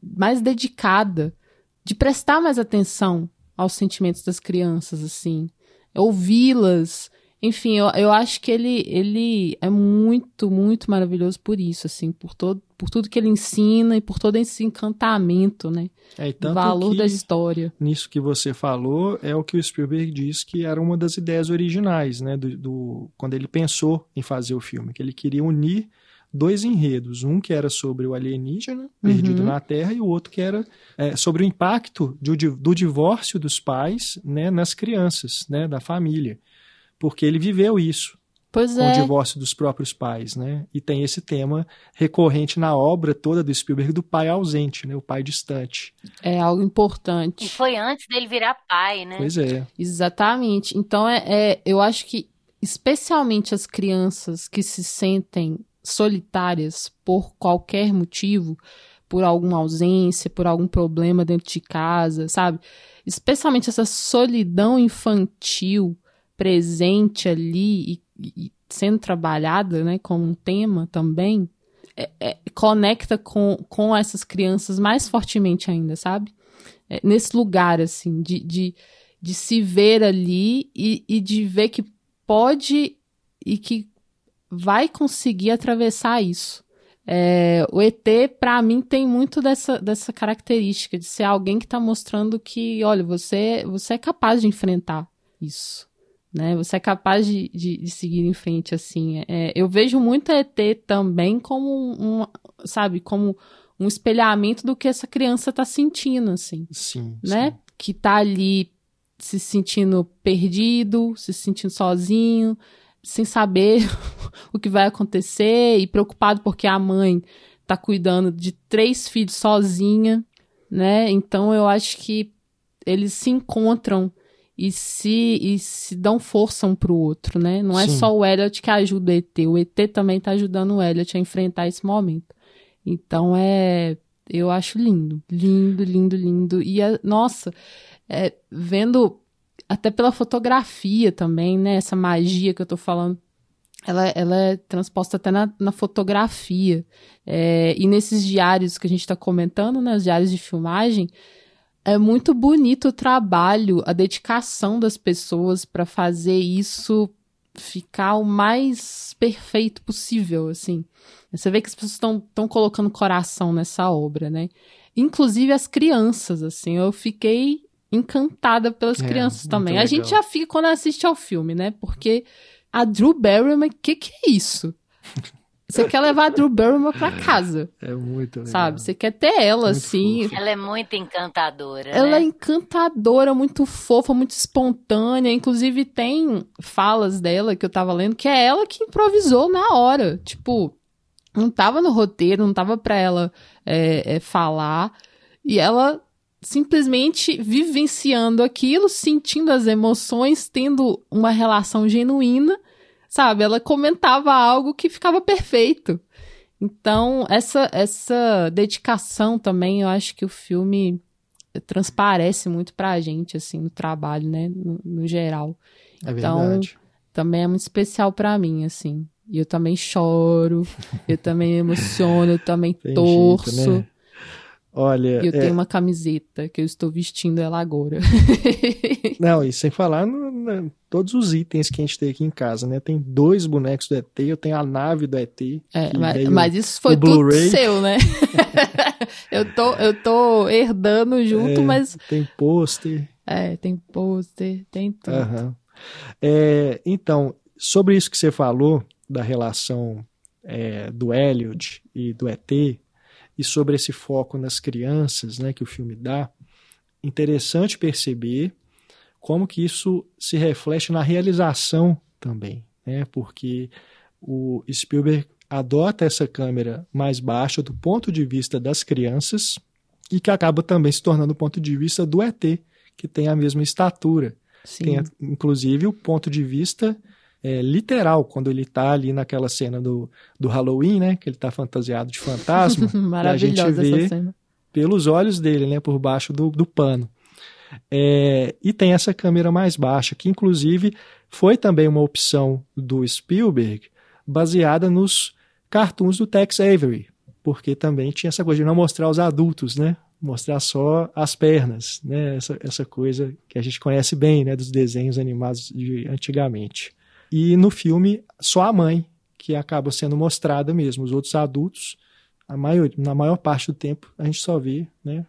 mais dedicada, de prestar mais atenção aos sentimentos das crianças, assim, ouvi-las. Enfim, eu acho que ele é muito, muito maravilhoso por isso, assim, por Por tudo que ele ensina e por todo esse encantamento, né? E o valor da história. Nisso que você falou, é o que o Spielberg diz que era uma das ideias originais, né? Quando ele pensou em fazer o filme, que ele queria unir dois enredos. Um que era sobre o alienígena perdido na Terra e o outro que era sobre o impacto do divórcio dos pais, né, nas crianças, né, da família. Porque ele viveu isso. Pois com o divórcio dos próprios pais, né? E tem esse tema recorrente na obra toda do Spielberg do pai ausente, né? O pai distante. É algo importante. E foi antes dele virar pai, né? Pois é. Exatamente. Então, eu acho que, especialmente as crianças que se sentem solitárias por qualquer motivo, por alguma ausência, por algum problema dentro de casa, sabe? Especialmente essa solidão infantil presente ali e sendo trabalhada, né, como um tema também, conecta com essas crianças mais fortemente ainda, sabe? Nesse lugar, assim, de se ver ali e de ver que pode e que vai conseguir atravessar isso. O ET, para mim, tem muito dessa característica de ser alguém que está mostrando que, olha, você é capaz de enfrentar isso. Né? Você é capaz de seguir em frente, assim. Eu vejo muito a ET também como como um espelhamento do que essa criança está sentindo, assim. Sim, né? Sim. Que tá ali se sentindo perdido, se sentindo sozinho, sem saber o que vai acontecer e preocupado porque a mãe tá cuidando de 3 filhos sozinha, né? Então eu acho que eles se encontram e se dão força um pro outro, né? Não é Sim. só o Elliot que ajuda o ET também tá ajudando o Elliot a enfrentar esse momento. Então eu acho lindo, lindo, lindo, lindo. E, nossa, vendo até pela fotografia também, né? Essa magia que eu tô falando, ela é transposta até na fotografia. E nesses diários que a gente tá comentando, né? Os diários de filmagem, é muito bonito o trabalho, a dedicação das pessoas para fazer isso ficar o mais perfeito possível, assim. Você vê que as pessoas estão colocando coração nessa obra, né? Inclusive as crianças, assim. Eu fiquei encantada pelas crianças também. Legal. A gente já fica quando assiste ao filme, né? Porque a Drew Barrymore, que é isso? Você quer levar a Drew Barrymore pra casa. É muito legal. Sabe? Você quer ter ela, Muito assim. fofa. Ela é muito encantadora, Ela né? é encantadora, muito fofa, muito espontânea. Inclusive, tem falas dela que eu tava lendo que é ela que improvisou na hora. Tipo, não tava no roteiro, não tava pra ela falar. E ela simplesmente vivenciando aquilo, sentindo as emoções, tendo uma relação genuína. Sabe, ela comentava algo que ficava perfeito. Então, essa dedicação também, eu acho que o filme transparece muito pra gente, assim, no trabalho, né, no geral. É então, verdade. Também é muito especial pra mim, assim. E eu também choro, eu também me emociono, eu também Tem torço. jeito, né? Olha, E eu tenho uma camiseta que eu estou vestindo ela agora. Não, e sem falar todos os itens que a gente tem aqui em casa, né? Tem 2 bonecos do ET, eu tenho a nave do ET. Mas isso foi tudo seu, né? eu tô herdando junto, mas... Tem pôster. Tem pôster, tem tudo. Uhum. Então, sobre isso que você falou, da relação do Elliot e do ET, e sobre esse foco nas crianças, né, que o filme dá, interessante perceber como que isso se reflete na realização também, né, porque o Spielberg adota essa câmera mais baixa do ponto de vista das crianças e que acaba também se tornando o ponto de vista do ET, que tem a mesma estatura. Sim. Tem, inclusive, o ponto de vista literal, quando ele tá ali naquela cena do Halloween, né, que ele tá fantasiado de fantasma. Maravilhosa a gente vê essa cena. Pelos olhos dele, né, por baixo do pano. E tem essa câmera mais baixa, que inclusive foi também uma opção do Spielberg, baseada nos cartoons do Tex Avery, porque também tinha essa coisa de não mostrar os adultos, né, mostrar só as pernas, né, essa coisa que a gente conhece bem, né, dos desenhos animados de antigamente. E no filme, só a mãe que acaba sendo mostrada mesmo. Os outros adultos na maior parte do tempo, a gente só vê, né,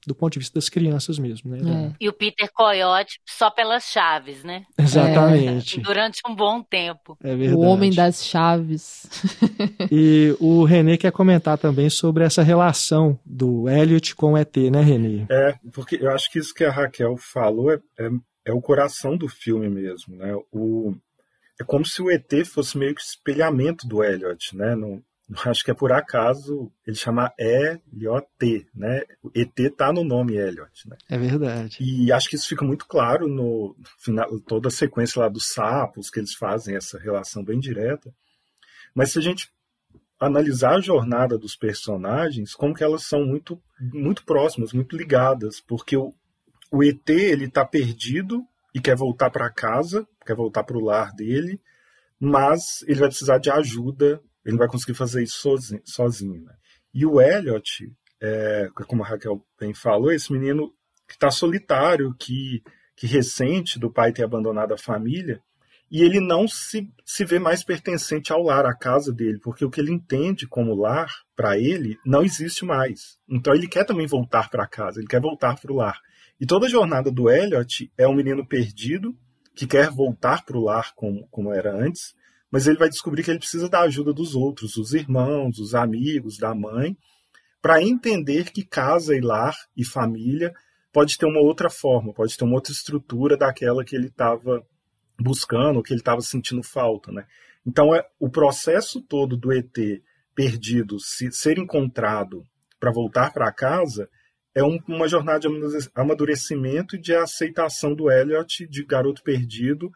do ponto de vista das crianças mesmo, né? E o Peter Coyote só pelas chaves, né? Exatamente. Durante um bom tempo. É verdade. O homem das chaves. E o René quer comentar também sobre essa relação do Elliot com o ET, né, René? Porque eu acho que isso que a Raquel falou é o coração do filme mesmo, né? É como se o ET fosse meio que espelhamento do Elliot, né? Não acho que é por acaso ele chama Elliot, né? O ET tá no nome Elliot, né? É verdade. E acho que isso fica muito claro no final, toda a sequência lá dos sapos, que eles fazem essa relação bem direta. Mas se a gente analisar a jornada dos personagens, como que elas são muito, muito próximas, muito ligadas, porque o ET, ele tá perdido e quer voltar para casa, quer voltar para o lar dele, mas ele vai precisar de ajuda. Ele não vai conseguir fazer isso sozinho, né? E o Elliot, como a Raquel bem falou, esse menino que está solitário, que ressente do pai ter abandonado a família, e ele não se vê mais pertencente ao lar, à casa dele, porque o que ele entende como lar, para ele, não existe mais. Então ele quer também voltar para casa, ele quer voltar para o lar. E toda a jornada do Elliot é um menino perdido, que quer voltar para o lar como era antes, mas ele vai descobrir que ele precisa da ajuda dos outros, dos irmãos, dos amigos, da mãe, para entender que casa e lar e família pode ter uma outra forma, pode ter uma outra estrutura daquela que ele estava buscando, que ele estava sentindo falta, né? Então, o processo todo do ET perdido ser encontrado para voltar para casa é uma jornada de amadurecimento e de aceitação do Elliot, de garoto perdido,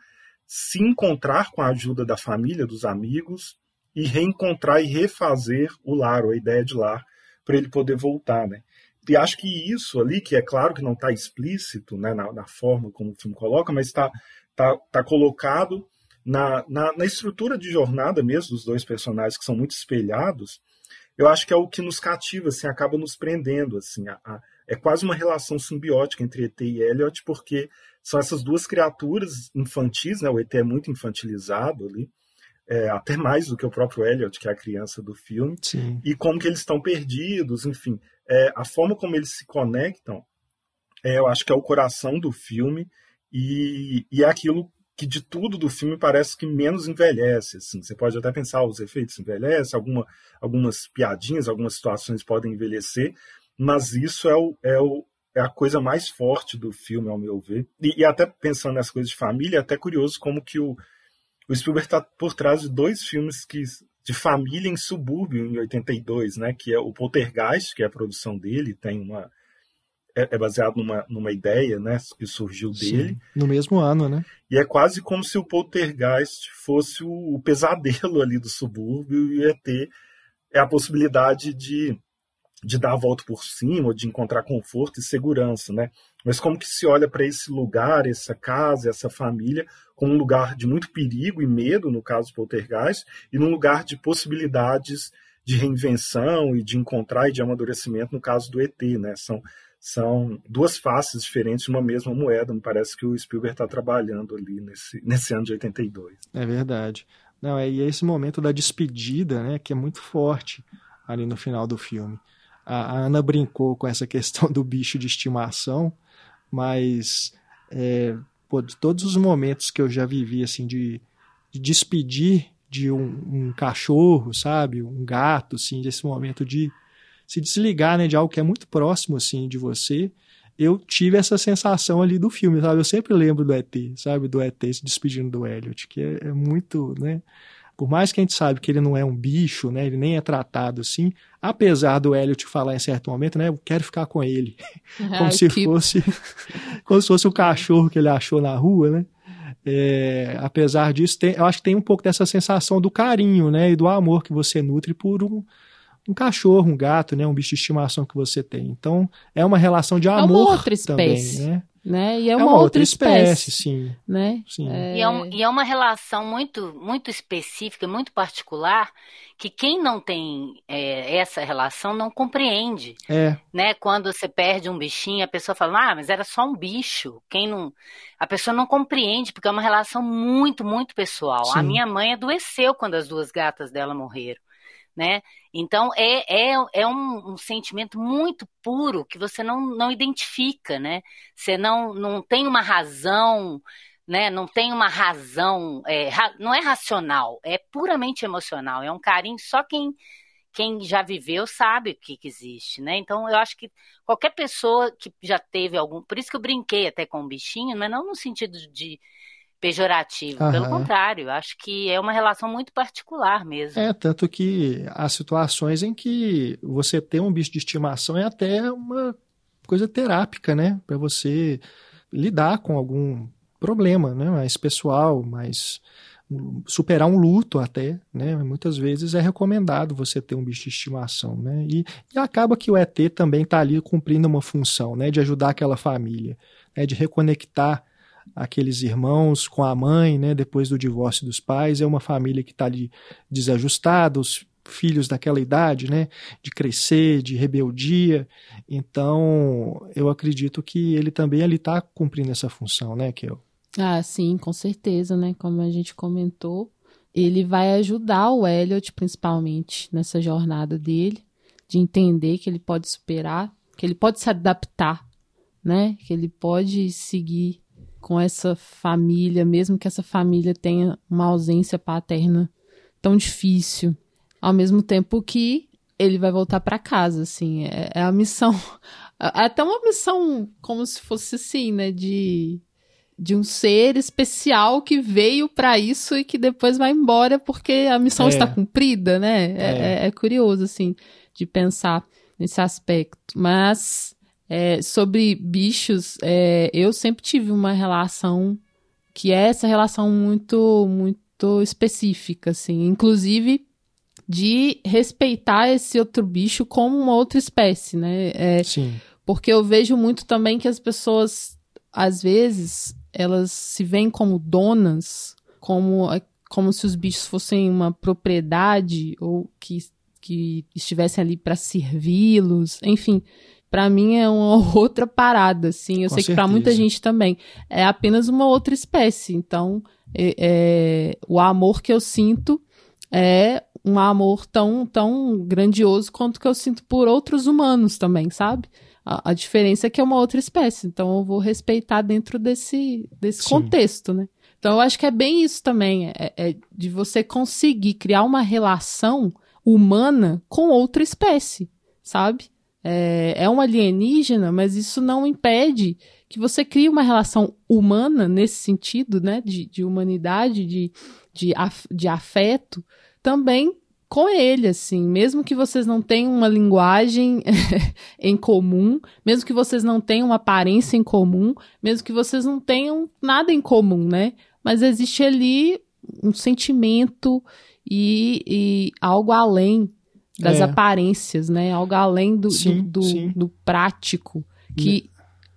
se encontrar com a ajuda da família, dos amigos, e reencontrar e refazer o lar, ou a ideia de lar, para ele poder voltar, né? E acho que isso ali, que é claro que não está explícito, né, na forma como o filme coloca, mas está colocado na estrutura de jornada mesmo dos dois personagens, que são muito espelhados. Eu acho que é o que nos cativa, assim, acaba nos prendendo, assim, é quase uma relação simbiótica entre ET e Elliot, porque são essas duas criaturas infantis, né? O ET é muito infantilizado ali, até mais do que o próprio Elliot, que é a criança do filme. Sim. E como que eles estão perdidos, enfim. A forma como eles se conectam, eu acho que é o coração do filme, e é aquilo que de tudo do filme parece que menos envelhece. Assim. Você pode até pensar, os efeitos envelhecem, algumas piadinhas, algumas situações podem envelhecer, mas isso é a coisa mais forte do filme, ao meu ver. E até pensando nessas coisas de família, é até curioso como que o Spielberg está por trás de dois filmes de família em subúrbio, em 82, né? Que é o Poltergeist, que é a produção dele, tem é baseado numa ideia, né, que surgiu dele. Sim, no mesmo ano, né? E é quase como se o Poltergeist fosse o pesadelo ali do subúrbio, e o ET é a possibilidade de dar a volta por cima, ou de encontrar conforto e segurança, né? Mas como que se olha para esse lugar, essa casa, essa família, como um lugar de muito perigo e medo, no caso do Poltergeist, e num lugar de possibilidades de reinvenção e de encontrar e de amadurecimento, no caso do ET, né? São duas faces diferentes de uma mesma moeda, me parece que o Spielberg está trabalhando ali nesse ano de 82. É verdade. Não, e esse momento da despedida, né, que é muito forte ali no final do filme. A Ana brincou com essa questão do bicho de estimação, mas de todos os momentos que eu já vivi assim, de despedir de um cachorro, sabe, um gato, assim, desse momento de se desligar, né, de algo que é muito próximo assim, de você, eu tive essa sensação ali do filme, sabe? Eu sempre lembro do ET, sabe? Do ET se despedindo do Elliot, que é muito, né? Por mais que a gente sabe que ele não é um bicho, né? Ele nem é tratado assim, apesar do Elliot falar em certo momento, né? Eu quero ficar com ele. Como se fosse o cachorro que ele achou na rua, né? Apesar disso, eu acho que tem um pouco dessa sensação do carinho, né? E do amor que você nutre por um cachorro, um gato, né? Um bicho de estimação que você tem. Então, é uma relação de amor. É uma outra espécie. Também, né? E é uma outra espécie, sim. Né? Sim. E é uma relação muito, muito específica, muito particular, que quem não tem essa relação não compreende. Né? Quando você perde um bichinho, a pessoa fala, mas era só um bicho. A pessoa não compreende, porque é uma relação muito, muito pessoal. Sim. A minha mãe adoeceu quando as duas gatas dela morreram. né? Então é um sentimento muito puro que você não identifica, né? Você não tem uma razão, né? Não tem uma razão, não é racional, é puramente emocional. É um carinho, só quem já viveu sabe o que existe, né? Então eu acho que qualquer pessoa que já teve algum, por isso que eu brinquei até com o bichinho, mas não no sentido de pejorativo, pelo contrário, acho que é uma relação muito particular mesmo. Tanto que há situações em que você ter um bicho de estimação é até uma coisa terápica, né? Para você lidar com algum problema, né? Mais pessoal, mais superar um luto até, né? Muitas vezes é recomendado você ter um bicho de estimação, né? E acaba que o ET também está ali cumprindo uma função, né? De ajudar aquela família, né? De reconectar aqueles irmãos com a mãe, né, depois do divórcio dos pais. É uma família que está ali desajustada, os filhos daquela idade, né, de crescer, de rebeldia. Então, eu acredito que ele também ali está cumprindo essa função, né, Kel? Ah, sim, com certeza, né, como a gente comentou, ele vai ajudar o Elliot, principalmente, nessa jornada dele, de entender que ele pode superar, que ele pode se adaptar, né, que ele pode seguir com essa família, mesmo que essa família tenha uma ausência paterna tão difícil, ao mesmo tempo que ele vai voltar para casa, assim, é a missão, é até uma missão como se fosse assim, né, de um ser especial que veio para isso e que depois vai embora porque a missão está cumprida, né, é curioso, assim, de pensar nesse aspecto, mas... sobre bichos, eu sempre tive uma relação que é essa relação muito, muito específica, assim, inclusive de respeitar esse outro bicho como uma outra espécie, né? Sim. Porque eu vejo muito também que as pessoas, às vezes, elas se veem como donas, como se os bichos fossem uma propriedade ou que estivessem ali para servi-los, enfim. Pra mim é uma outra parada, assim. Eu sei que pra muita gente também. É apenas uma outra espécie. Então, o amor que eu sinto é um amor tão, tão grandioso quanto que eu sinto por outros humanos também, sabe? A diferença é que é uma outra espécie. Então, eu vou respeitar dentro desse contexto, né? Então, eu acho que é bem isso também. De você conseguir criar uma relação humana com outra espécie, sabe? É um alienígena, mas isso não impede que você crie uma relação humana nesse sentido, né, de humanidade, de afeto, também com ele, assim, mesmo que vocês não tenham uma linguagem em comum, mesmo que vocês não tenham uma aparência em comum, mesmo que vocês não tenham nada em comum, né, mas existe ali um sentimento e algo além das aparências, né? Algo além do prático, que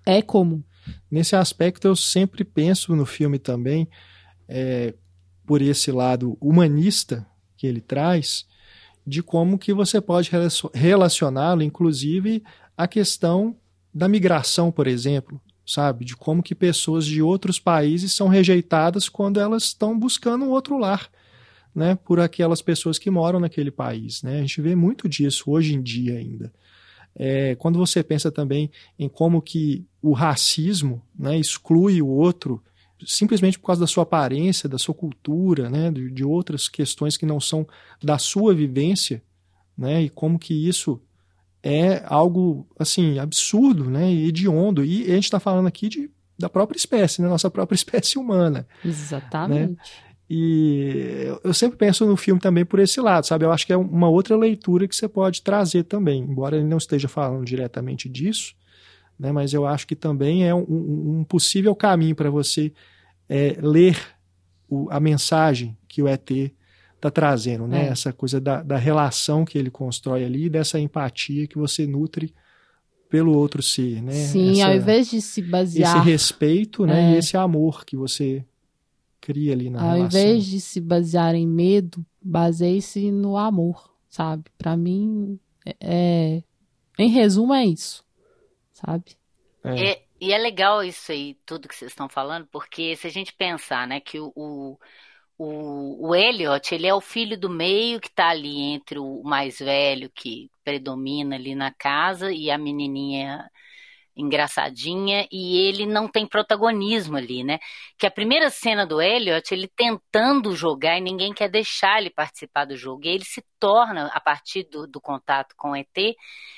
é comum. Nesse aspecto, eu sempre penso no filme também, por esse lado humanista que ele traz, de como que você pode relacioná-lo, inclusive, à questão da migração, por exemplo, sabe? De como que pessoas de outros países são rejeitadas quando elas estão buscando um outro lar, né, por aquelas pessoas que moram naquele país, né? A gente vê muito disso hoje em dia ainda. Quando você pensa também em como que o racismo, né, exclui o outro simplesmente por causa da sua aparência, da sua cultura, né, de outras questões que não são da sua vivência, né, e como que isso é algo assim absurdo, né, e hediondo. E a gente está falando aqui da própria espécie, né, nossa própria espécie humana. Exatamente. Né? E eu sempre penso no filme também por esse lado, sabe? Eu acho que é uma outra leitura que você pode trazer também, embora ele não esteja falando diretamente disso, né? Mas eu acho que também é um possível caminho para você ler a mensagem que o ET está trazendo, né? Essa coisa da relação que ele constrói ali, dessa empatia que você nutre pelo outro ser, né? Sim, ao invés de se basear... Esse respeito, né? E esse amor que você cria ali na relação. Ao invés de se basear em medo, baseie-se no amor, sabe? Pra mim, em resumo, é isso, sabe? E é legal isso aí, tudo que vocês estão falando, porque se a gente pensar, né, que o Elliot, ele é o filho do meio que tá ali entre o mais velho, que predomina ali na casa, e a menininha engraçadinha, e ele não tem protagonismo ali, né? Que a primeira cena do Elliot, ele tentando jogar e ninguém quer deixar ele participar do jogo, e ele se torna, a partir do contato com o ET,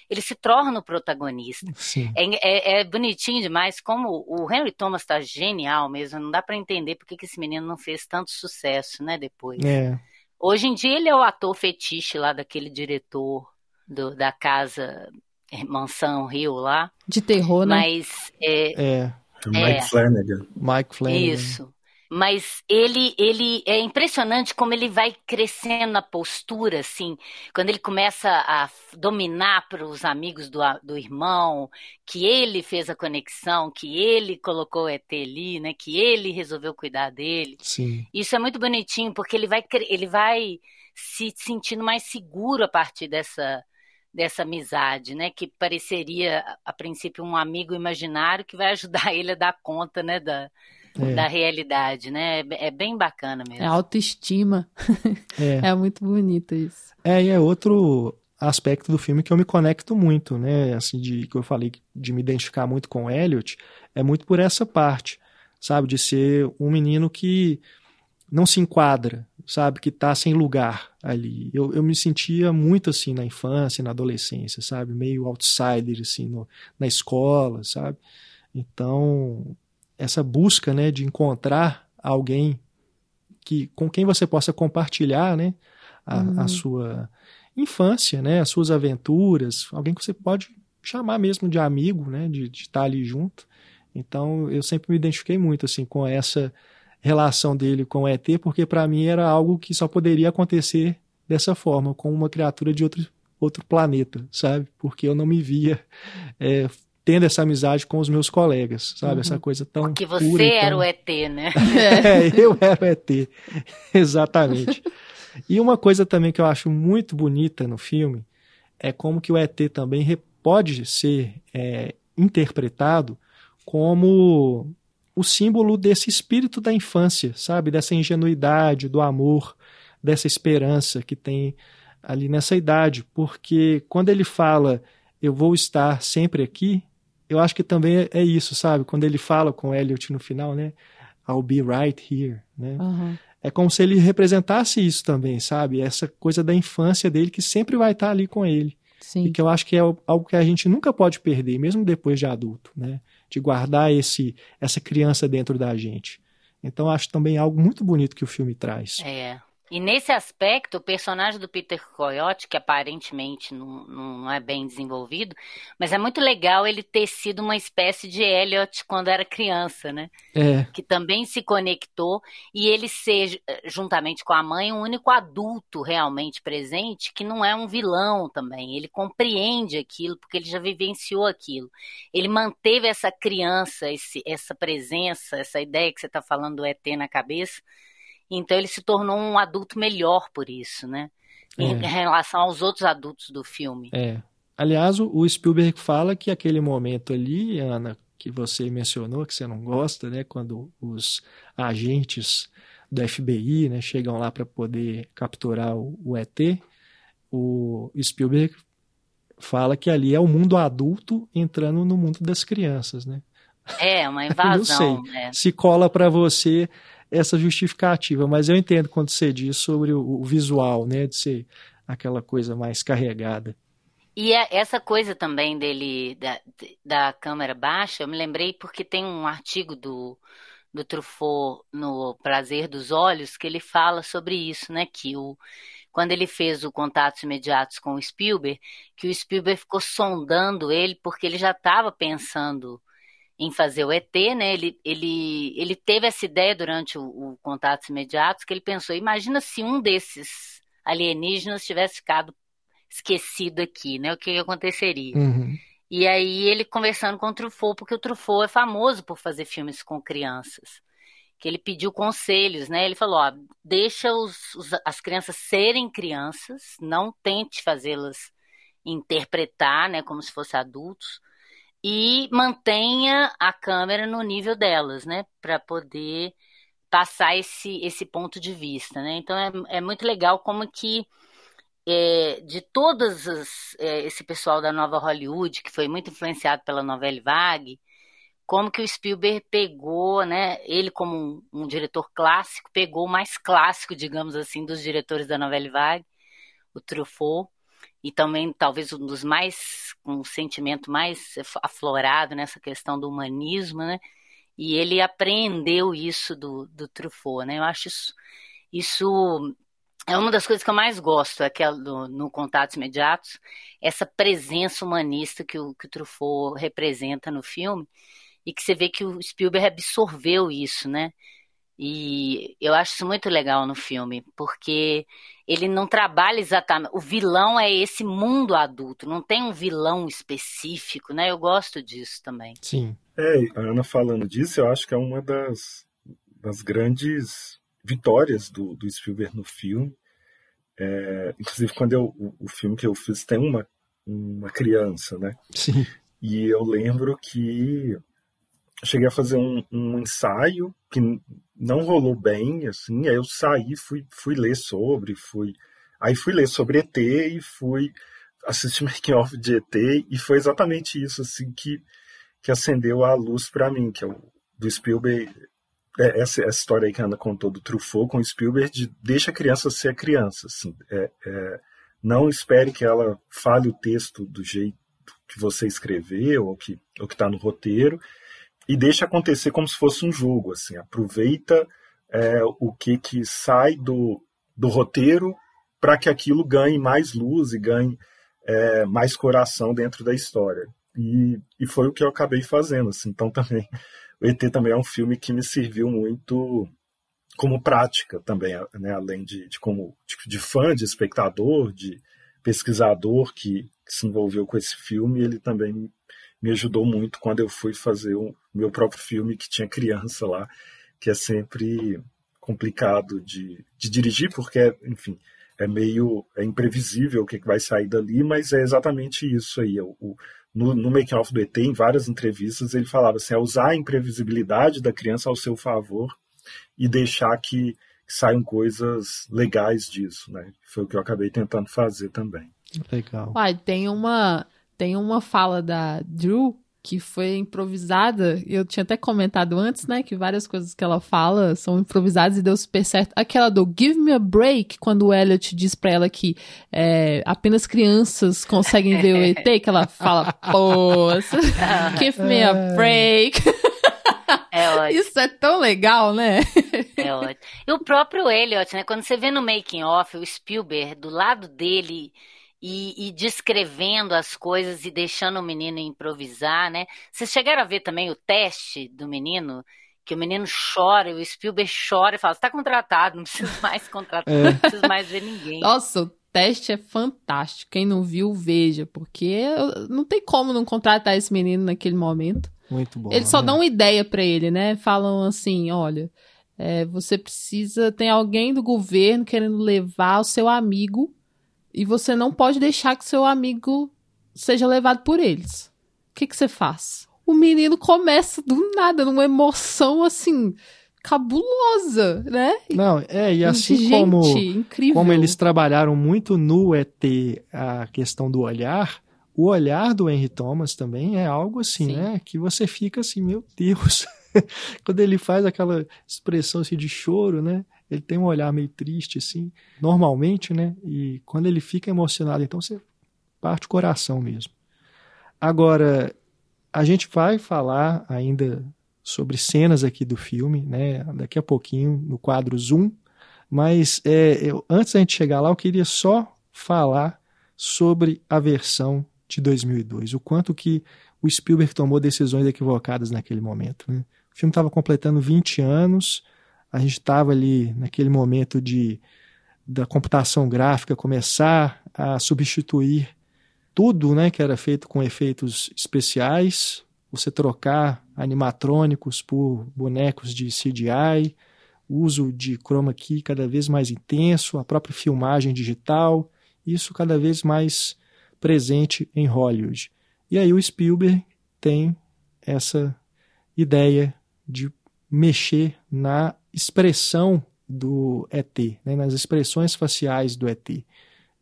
ele se torna o protagonista. Sim. É bonitinho demais, como o Henry Thomas tá genial mesmo, não dá para entender porque que esse menino não fez tanto sucesso, né, depois. Hoje em dia ele é o ator fetiche lá daquele diretor da casa Mansão Rio lá. De terror, né? Mas Mike Flanagan. Mike Flanagan. Isso. Mas ele é impressionante como ele vai crescendo na postura, assim, quando ele começa a dominar para os amigos do irmão, que ele fez a conexão, que ele colocou o ET ali, né? Que ele resolveu cuidar dele. Sim. Isso é muito bonitinho, porque ele vai se sentindo mais seguro a partir dessa amizade, né? Que pareceria, a princípio, um amigo imaginário que vai ajudar ele a dar conta, né? Da realidade, né? É bem bacana mesmo. É autoestima. É muito bonito isso. E é outro aspecto do filme que eu me conecto muito, né? Assim, que eu falei de me identificar muito com o Elliot, é muito por essa parte, sabe? De ser um menino que não se enquadra, sabe? Que tá sem lugar ali. Eu me sentia muito assim na infância, na adolescência, sabe? Meio outsider, assim, na escola, sabe? Então, essa busca, né, de encontrar alguém com quem você possa compartilhar, né, a sua infância, né, as suas aventuras, alguém que você pode chamar mesmo de amigo, né, de estar ali junto. Então, eu sempre me identifiquei muito assim com essa relação dele com o ET, porque para mim era algo que só poderia acontecer dessa forma, com uma criatura de outro planeta, sabe? Porque eu não me via tendo essa amizade com os meus colegas, sabe? Essa coisa tão porque você pura, era o ET, né? Eu era o ET, exatamente. E uma coisa também que eu acho muito bonita no filme é como que o ET também pode ser interpretado como o símbolo desse espírito da infância, sabe? Dessa ingenuidade, do amor, dessa esperança que tem ali nessa idade. Porque quando ele fala, eu vou estar sempre aqui, eu acho que também é isso, sabe? Quando ele fala com o Elliot no final, né? I'll be right here, né? É como se ele representasse isso também, sabe? Essa coisa da infância dele que sempre vai estar ali com ele. Sim. E que eu acho que é algo que a gente nunca pode perder, mesmo depois de adulto, né? De guardar essa criança dentro da gente. Então acho também algo muito bonito que o filme traz. E nesse aspecto, o personagem do Peter Coyote, que aparentemente não é bem desenvolvido, mas é muito legal ele ter sido uma espécie de Elliot quando era criança, né? Que também se conectou, e ele ser, juntamente com a mãe, um único adulto realmente presente, que não é um vilão também. Ele compreende aquilo, porque ele já vivenciou aquilo. Ele manteve essa criança, essa presença, essa ideia que você está falando do ET na cabeça. Então ele se tornou um adulto melhor por isso, né? Em relação aos outros adultos do filme. Aliás, o Spielberg fala que aquele momento ali, Ana, que você mencionou, que você não gosta, né? Quando os agentes do FBI, né, chegam lá para poder capturar o ET, o Spielberg fala que ali é o mundo adulto entrando no mundo das crianças, né? Uma invasão. Não sei se cola para você essa justificativa, mas eu entendo quando você diz sobre o visual, né, de ser aquela coisa mais carregada. E essa coisa também dele, da câmera baixa, eu me lembrei porque tem um artigo do Truffaut no Prazer dos Olhos que ele fala sobre isso, né, que quando ele fez o Contatos Imediatos com o Spielberg, que o Spielberg ficou sondando ele porque ele já estava pensando em fazer o ET, né? Ele teve essa ideia durante o Contatos Imediatos, que ele pensou, imagina se um desses alienígenas tivesse ficado esquecido aqui, né? O que aconteceria? E aí ele conversando com o Truffaut, porque o Truffaut é famoso por fazer filmes com crianças, que ele pediu conselhos, né? Ele falou, deixa as crianças serem crianças, não tente fazê-las interpretar, né, como se fossem adultos, e mantenha a câmera no nível delas, né, para poder passar esse ponto de vista, né? Então é muito legal como que de todas esse pessoal da nova Hollywood, que foi muito influenciado pela Nouvelle Vague, como que o Spielberg pegou, né? Ele como um diretor clássico, pegou o mais clássico, digamos assim, dos diretores da Nouvelle Vague, o Truffaut, e também talvez um dos mais, com um sentimento mais aflorado nessa questão do humanismo, né? E ele apreendeu isso do Truffaut, né? Eu acho isso é uma das coisas que eu mais gosto, no Contatos Imediatos, essa presença humanista que o Truffaut representa no filme, e que você vê que o Spielberg absorveu isso, né? E eu acho isso muito legal no filme, porque ele não trabalha exatamente... O vilão é esse mundo adulto, não tem um vilão específico, né? Eu gosto disso também. Sim. A Ana falando disso, eu acho que é uma das grandes vitórias do Spielberg no filme. Inclusive, quando o filme que eu fiz tem uma criança, né? Sim. E eu lembro que eu cheguei a fazer um ensaio que não rolou bem, assim, aí eu saí, fui ler sobre, fui ler sobre ET e fui assistir making of de ET, e foi exatamente isso, assim, que acendeu a luz para mim, que é do Spielberg, essa história aí que a Ana contou do Truffaut com o Spielberg, de deixa a criança ser a criança, assim, não espere que ela fale o texto do jeito que você escreveu ou que está no roteiro, e deixa acontecer como se fosse um jogo, assim, aproveita o que sai do roteiro para que aquilo ganhe mais luz e ganhe mais coração dentro da história. E foi o que eu acabei fazendo, assim. Então também o ET também é um filme que me serviu muito como prática também, né? Além de fã, de espectador, de pesquisador que se envolveu com esse filme, ele também me ajudou muito quando eu fui fazer o meu próprio filme, que tinha criança lá, que é sempre complicado de dirigir, porque, enfim, é imprevisível o que vai sair dali, mas é exatamente isso aí. No making of do ET, em várias entrevistas, ele falava assim, usar a imprevisibilidade da criança ao seu favor e deixar que saiam coisas legais disso, né? Foi o que eu acabei tentando fazer também. Legal. Tem uma fala da Drew que foi improvisada, eu tinha até comentado antes, né, que várias coisas que ela fala são improvisadas e deu super certo. Aquela do Give Me a Break, quando o Elliot diz pra ela que apenas crianças conseguem ver o ET, que ela fala, poxa, give me a break. É ótimo. Isso é tão legal, né? É ótimo. E o próprio Elliot, né, quando você vê no making of o Spielberg do lado dele e descrevendo as coisas e deixando o menino improvisar, né? Vocês chegaram a ver também o teste do menino? Que o menino chora, e o Spielberg chora e fala, você tá contratado, não preciso mais contratar, não preciso mais ver ninguém. Nossa, o teste é fantástico. Quem não viu, veja, porque não tem como não contratar esse menino naquele momento. Muito bom. Eles só dão uma ideia pra ele, né? Falam assim, olha, você precisa, tem alguém do governo querendo levar o seu amigo e você não pode deixar que seu amigo seja levado por eles. O que você faz? O menino começa do nada, numa emoção, assim, cabulosa, né? Não, e assim incrível. Como eles trabalharam muito no ET a questão do olhar, o olhar do Henry Thomas também é algo assim, Sim. né? Que você fica assim, meu Deus. Quando ele faz aquela expressão assim de choro, né? Ele tem um olhar meio triste, assim, normalmente, né? E quando ele fica emocionado, então você parte o coração mesmo. Agora, a gente vai falar ainda sobre cenas aqui do filme, né? Daqui a pouquinho, no quadro Zoom. Mas antes da gente chegar lá, eu queria só falar sobre a versão de 2002. O quanto que o Spielberg tomou decisões equivocadas naquele momento, né? O filme estava completando 20 anos, a gente estava ali naquele momento da computação gráfica começar a substituir tudo, né, que era feito com efeitos especiais, você trocar animatrônicos por bonecos de CGI, uso de chroma key cada vez mais intenso, a própria filmagem digital, isso cada vez mais presente em Hollywood. E aí o Spielberg tem essa ideia de mexer na expressão do ET, né, nas expressões faciais do ET.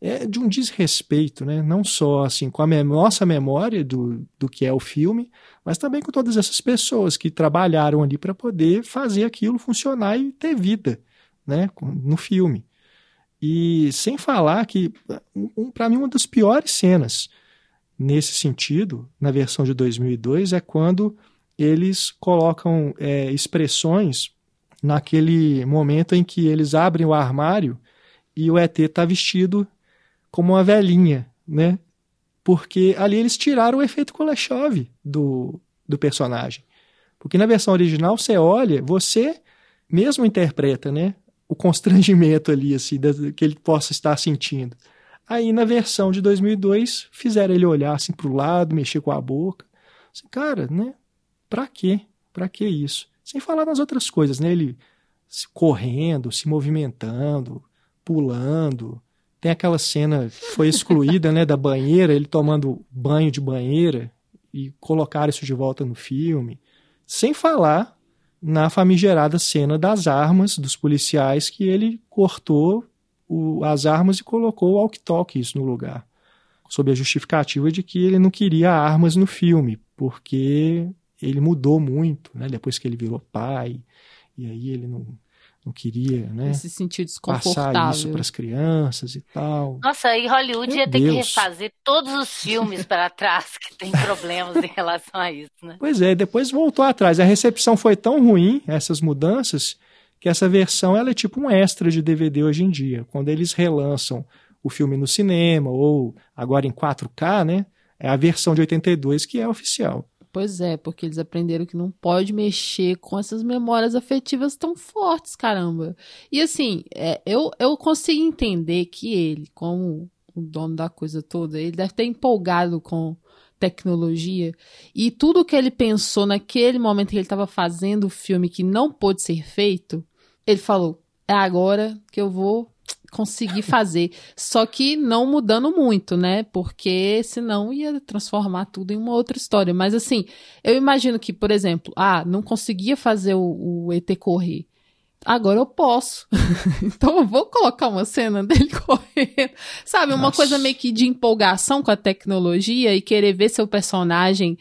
É de um desrespeito, né, não só assim, com a nossa memória do que é o filme, mas também com todas essas pessoas que trabalharam ali para poder fazer aquilo funcionar e ter vida, né, no filme. E sem falar que, para mim, uma das piores cenas nesse sentido, na versão de 2002, é quando eles colocam expressões naquele momento em que eles abrem o armário e o ET está vestido como uma velhinha, né? Porque ali eles tiraram o efeito Kuleshov do personagem. Porque na versão original você olha, você mesmo interpreta, né, o constrangimento ali, assim, que ele possa estar sentindo. Aí na versão de 2002 fizeram ele olhar assim pro lado, mexer com a boca. Assim, cara, né? Pra quê? Pra que isso? Sem falar nas outras coisas, né? Ele correndo, se movimentando, pulando. Tem aquela cena que foi excluída, né, da banheira, ele tomando banho de banheira e colocaram isso de volta no filme. Sem falar na famigerada cena das armas dos policiais, que ele cortou as armas e colocou o walkie-talkies no lugar, sob a justificativa de que ele não queria armas no filme, porque ele mudou muito, né, depois que ele virou pai, e aí ele não queria, né, se sentir desconfortável, passar isso para as crianças e tal. Nossa, e Hollywood ia ter que refazer todos os filmes para trás que tem problemas em relação a isso, né? Pois é, depois voltou atrás. A recepção foi tão ruim, essas mudanças, que essa versão ela é tipo um extra de DVD hoje em dia. Quando eles relançam o filme no cinema, ou agora em 4K, né, é a versão de 82 que é oficial. Pois é, porque eles aprenderam que não pode mexer com essas memórias afetivas tão fortes, caramba. E assim, eu consigo entender que ele, como o dono da coisa toda, ele deve ter empolgado com tecnologia, e tudo que ele pensou naquele momento que ele estava fazendo o filme que não pôde ser feito, ele falou, é agora que eu vou conseguir fazer, só que não mudando muito, né, porque senão ia transformar tudo em uma outra história. Mas assim, eu imagino que, por exemplo, não conseguia fazer o ET correr, agora eu posso. Então eu vou colocar uma cena dele correndo, sabe, uma coisa meio que de empolgação com a tecnologia e querer ver seu personagem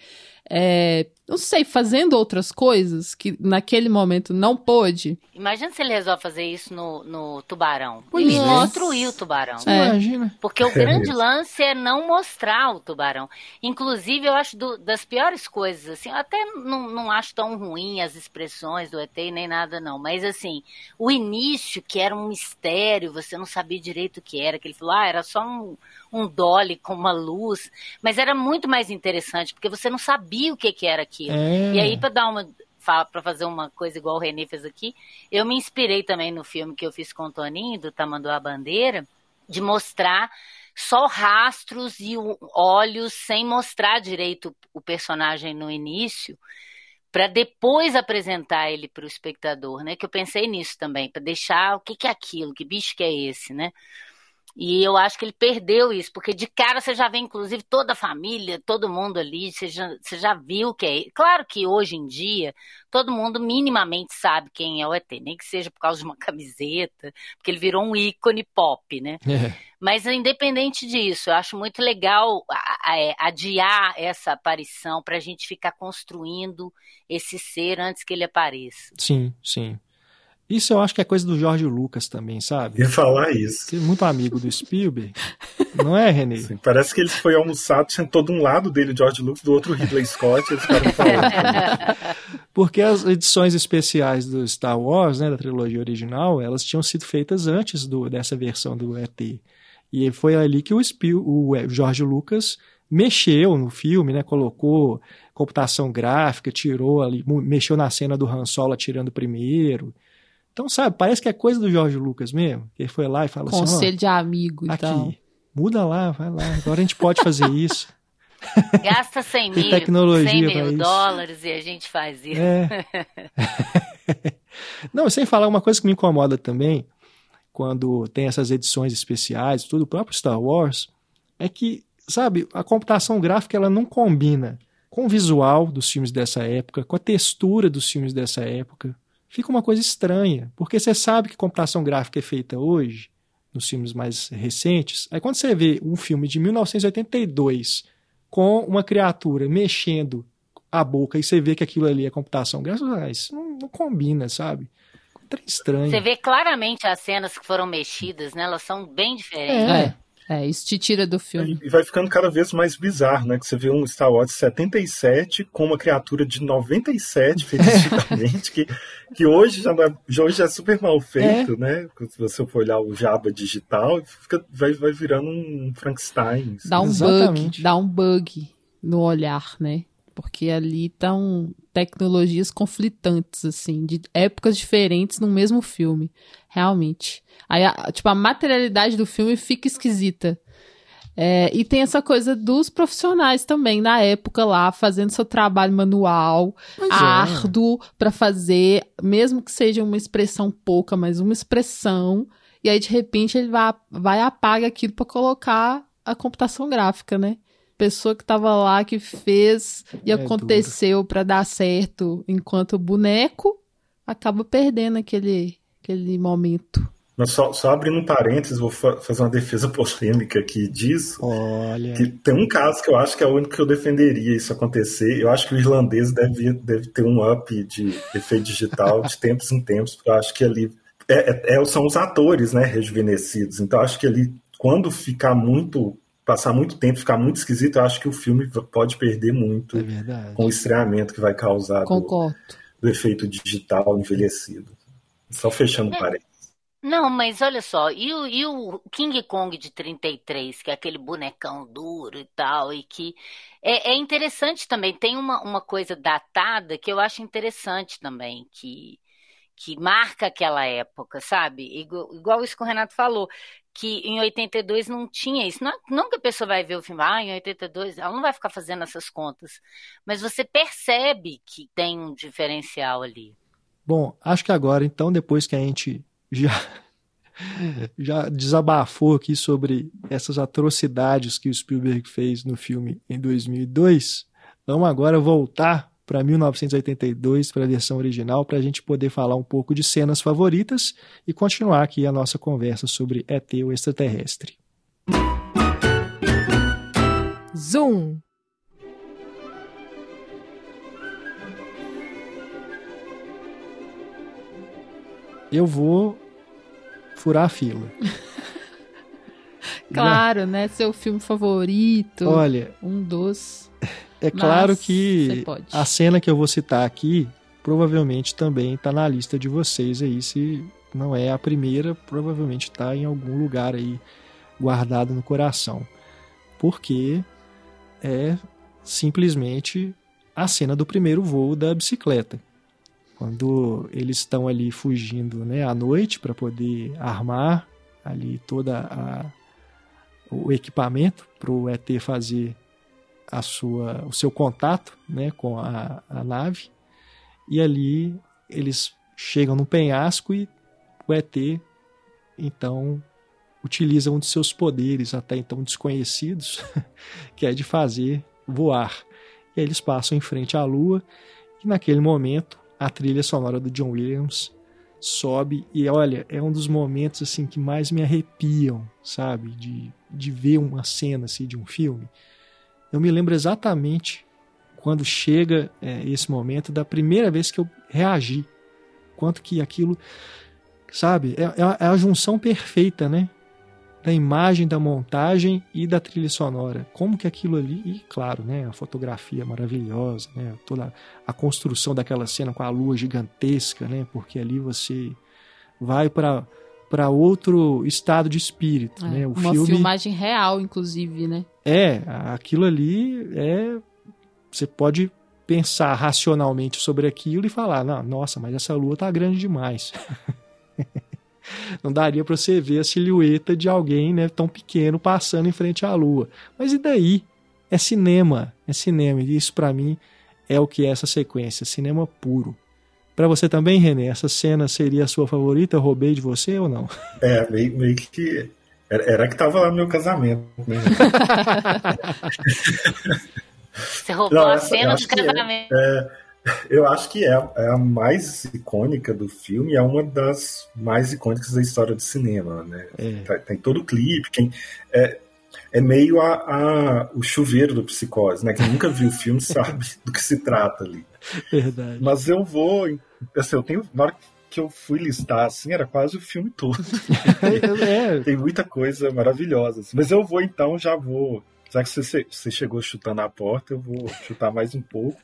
não sei, fazendo outras coisas que naquele momento não pôde. Imagina se ele resolve fazer isso no Tubarão. Pois ele é. construiu o Tubarão. Imagina. Porque o grande lance é não mostrar o Tubarão. Inclusive, eu acho das piores coisas, assim, eu até não acho tão ruim as expressões do ET nem nada, não. Mas, assim, o início, que era um mistério, você não sabia direito o que era, que ele falou, era só um dolly com uma luz, mas era muito mais interessante, porque você não sabia o que era aquilo. E aí, para fazer uma coisa igual o Renê fez aqui, eu me inspirei também no filme que eu fiz com o Toninho, do Tamanduá Bandeira, de mostrar só rastros e olhos, sem mostrar direito o personagem no início, para depois apresentar ele para o espectador, né? Que eu pensei nisso também, para deixar o que é aquilo, que bicho que é esse, né? E eu acho que ele perdeu isso, porque de cara você já vê, inclusive, toda a família, todo mundo ali, você já viu que é. Claro que hoje em dia, todo mundo minimamente sabe quem é o ET, nem que seja por causa de uma camiseta, porque ele virou um ícone pop, né? Mas independente disso, eu acho muito legal adiar essa aparição para a gente ficar construindo esse ser antes que ele apareça. Sim, sim. Isso eu acho que é coisa do George Lucas também, sabe? Ia falar isso. Muito amigo do Spielberg. Não é, Renê? Sim, parece que ele foi almoçado, sentou de um lado dele, George Lucas, do outro Ridley Scott, e eles ficaram falando. Porque as edições especiais do Star Wars, né, da trilogia original, elas tinham sido feitas antes dessa versão do ET. E foi ali que o George Lucas mexeu no filme, né, colocou computação gráfica, tirou ali, mexeu na cena do Han Solo atirando primeiro. Então, sabe, parece que é coisa do George Lucas mesmo. Ele foi lá e falou assim, conselho de amigo e tal. Aqui, muda lá, vai lá. Agora a gente pode fazer isso. Gasta 100 mil dólares e a gente faz isso. Não, sem falar uma coisa que me incomoda também, quando tem essas edições especiais, tudo, o próprio Star Wars, é que, sabe, a computação gráfica ela não combina com o visual dos filmes dessa época, com a textura dos filmes dessa época. fica uma coisa estranha, porque você sabe que computação gráfica é feita hoje, nos filmes mais recentes. Aí quando você vê um filme de 1982 com uma criatura mexendo a boca e você vê que aquilo ali é computação gráfica, isso não combina, sabe? É estranho. Você vê claramente as cenas que foram mexidas, né? Elas são bem diferentes. Isso te tira do filme. E vai ficando cada vez mais bizarro, né? Que você vê um Star Wars 77 com uma criatura de 97 feita digitalmente, que hoje já é super mal feito, né? Se você for olhar o Jabba digital, vai virando um Frankenstein. Dá um bug no olhar, né? Porque ali estão tecnologias conflitantes, assim, de épocas diferentes no mesmo filme. Realmente. Aí, a materialidade do filme fica esquisita. E tem essa coisa dos profissionais também, na época lá, fazendo seu trabalho manual, árduo, para fazer, mesmo que seja uma expressão pouca, mas uma expressão. E aí, de repente, ele vai apaga aquilo para colocar a computação gráfica, né? Pessoa que estava lá, que fez e aconteceu para dar certo, enquanto o boneco acaba perdendo aquele momento. Mas só abrindo um parênteses, vou fazer uma defesa polêmica aqui disso. Olha. Que tem um caso que eu acho que é o único que eu defenderia isso acontecer. Eu acho que o irlandês deve ter um up de efeito digital de tempos em tempos, porque eu acho que ali são os atores, né, rejuvenescidos. Então eu acho que ali, quando passar muito tempo, ficar muito esquisito, eu acho que o filme pode perder muito com o estranhamento que vai causar do efeito digital envelhecido. Só fechando o parênteses. Não, mas olha só, e o King Kong de 33, que é aquele bonecão duro e tal, e que é interessante também, tem uma coisa datada que eu acho interessante também, que marca aquela época, sabe? Igual isso que o Renato falou, que em 82 não tinha isso. Não que a pessoa vai ver o filme, em 82, ela não vai ficar fazendo essas contas, mas você percebe que tem um diferencial ali. Bom, acho que agora, então, depois que a gente já desabafou aqui sobre essas atrocidades que o Spielberg fez no filme em 2002, vamos agora voltar para 1982, para a versão original, para a gente poder falar um pouco de cenas favoritas e continuar aqui a nossa conversa sobre ET, o extraterrestre. Zoom. Eu vou furar a fila. Claro, né? Seu filme favorito. Olha, um dos. É claro que a cena que eu vou citar aqui provavelmente também está na lista de vocês aí. Se não é a primeira, provavelmente está em algum lugar aí guardado no coração. Porque é simplesmente a cena do primeiro voo da bicicleta. Quando eles estão ali fugindo, né, à noite para poder armar ali todo o equipamento para o ET fazer o seu contato, né, com a nave. E ali eles chegam no penhasco e o ET então utiliza um de seus poderes até então desconhecidos, que é de fazer voar. E aí eles passam em frente à Lua e naquele momento a trilha sonora do John Williams sobe e olha, é um dos momentos assim que mais me arrepiam, sabe, de ver uma cena assim de um filme. Eu me lembro exatamente quando chega esse momento da primeira vez que eu reagi, quanto que aquilo, sabe, é a junção perfeita, né, da imagem, da montagem e da trilha sonora. Como que aquilo ali, e claro, né, a fotografia maravilhosa, né, toda a construção daquela cena com a lua gigantesca, né, porque ali você vai para outro estado de espírito, né? Uma filmagem real, inclusive, né? Aquilo ali você pode pensar racionalmente sobre aquilo e falar, nossa, mas essa lua tá grande demais. Não daria para você ver a silhueta de alguém, né, tão pequeno passando em frente à lua. Mas e daí? É cinema. E isso para mim é o que é essa sequência, cinema puro. Para você também, René, essa cena seria a sua favorita? Eu roubei de você ou não? Meio que era que tava lá no meu casamento, né? Você roubou a cena do casamento. Eu acho que é a mais icônica do filme, é uma das mais icônicas da história do cinema, né? Tem todo o clipe, é meio o chuveiro do Psicose, né? Quem nunca viu o filme sabe do que se trata ali. Verdade. Mas eu vou, assim, na hora que eu fui listar, assim, era quase o filme todo. Tem muita coisa maravilhosa. Assim. Mas eu vou, então, já vou. Já que você chegou chutando a porta, eu vou chutar mais um pouco.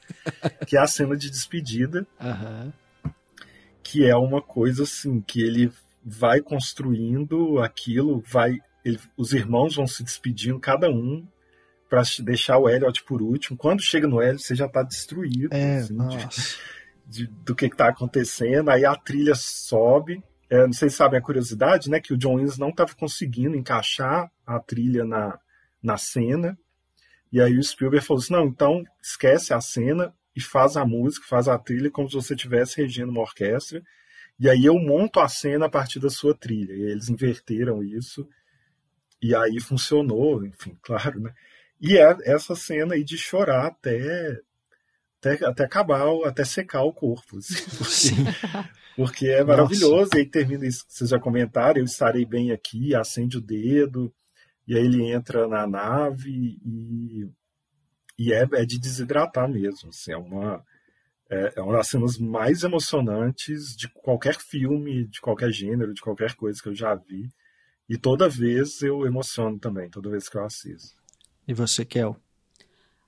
Que é a cena de despedida. Que é uma coisa, assim, que ele vai construindo aquilo, os irmãos vão se despedindo, cada um, para deixar o Elliot por último. Quando chega no Elliot, você já está destruído. Assim, do que está acontecendo. Aí a trilha sobe. Não sei se sabem a curiosidade, né? Que o John Williams não estava conseguindo encaixar a trilha na cena. E aí o Spielberg falou assim, não, então esquece a cena e faz a música, faz a trilha como se você estivesse regendo uma orquestra. E aí eu monto a cena a partir da sua trilha. E eles inverteram isso. E aí funcionou, enfim, claro, né? E é essa cena aí de chorar até acabar, até secar o corpo. Assim, porque é maravilhoso. E aí termina isso que vocês já comentaram, eu estarei bem aqui, acende o dedo, e aí ele entra na nave e é de desidratar mesmo. Assim, é uma das cenas mais emocionantes de qualquer filme, de qualquer gênero, de qualquer coisa que eu já vi. E toda vez eu emociono também, toda vez que eu assisto. E você, Kel?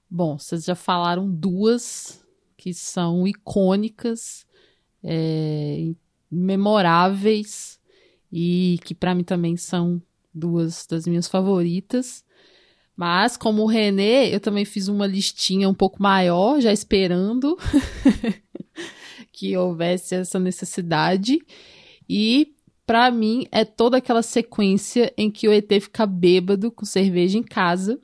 Bom, vocês já falaram duas que são icônicas, memoráveis, e que para mim também são duas das minhas favoritas. Mas, como o René, eu também fiz uma listinha um pouco maior, já esperando que houvesse essa necessidade. E pra mim, é toda aquela sequência em que o ET fica bêbado com cerveja em casa,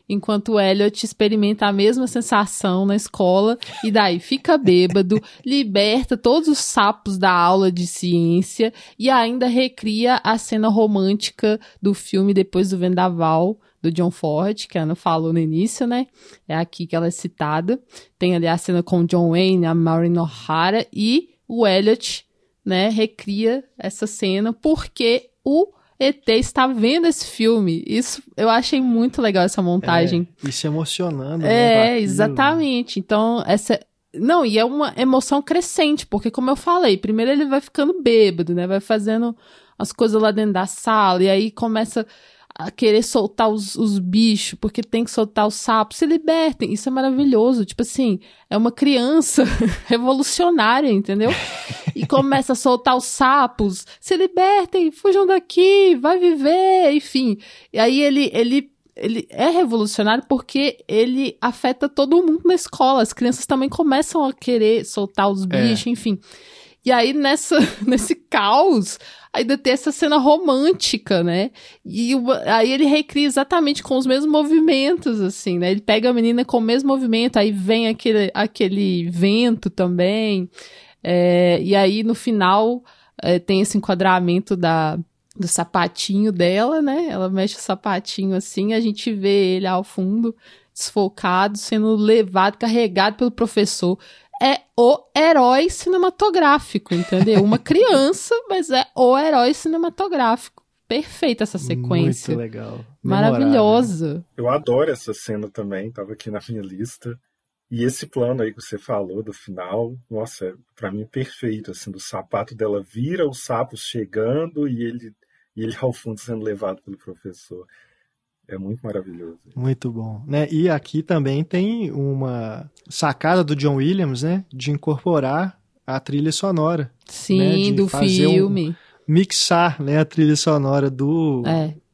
enquanto o Elliot experimenta a mesma sensação na escola, e daí fica bêbado, liberta todos os sapos da aula de ciência, e ainda recria a cena romântica do filme Depois do Vendaval, do John Ford, que a Ana falou no início, né? É aqui que ela é citada. Tem ali a cena com o John Wayne, a Maureen O'Hara, e o Elliot, né, recria essa cena porque o ET está vendo esse filme. Isso eu achei muito legal, essa montagem. E se emocionando. Né, exatamente. Então, não, e é uma emoção crescente, porque como eu falei, primeiro ele vai ficando bêbado, né, vai fazendo as coisas lá dentro da sala, e aí começa a querer soltar os bichos, porque tem que soltar os sapos, se libertem, isso é maravilhoso, tipo assim, é uma criança revolucionária, entendeu? E começa a soltar os sapos, se libertem, fujam daqui, vai viver, enfim. E aí ele é revolucionário porque ele afeta todo mundo na escola, as crianças também começam a querer soltar os bichos, enfim. E aí, nesse caos, ainda tem essa cena romântica, né? E aí ele recria exatamente com os mesmos movimentos, assim, né? Ele pega a menina com o mesmo movimento, aí vem aquele vento também. E aí, no final, tem esse enquadramento do sapatinho dela, né? Ela mexe o sapatinho assim, a gente vê ele ao fundo, desfocado, sendo levado, carregado pelo professor. É o herói cinematográfico, entendeu? Uma criança, mas é o herói cinematográfico. Perfeita essa sequência. Muito legal. Maravilhosa. Eu adoro essa cena também, tava aqui na minha lista. E esse plano aí que você falou do final, nossa, pra mim é perfeito, assim, do sapato dela vira, os sapos chegando e ele ao fundo sendo levado pelo professor. É muito maravilhoso. Muito bom. Né? E aqui também tem uma sacada do John Williams, né? De incorporar a trilha sonora. Sim, né? Do filme. Mixar, né, a trilha sonora do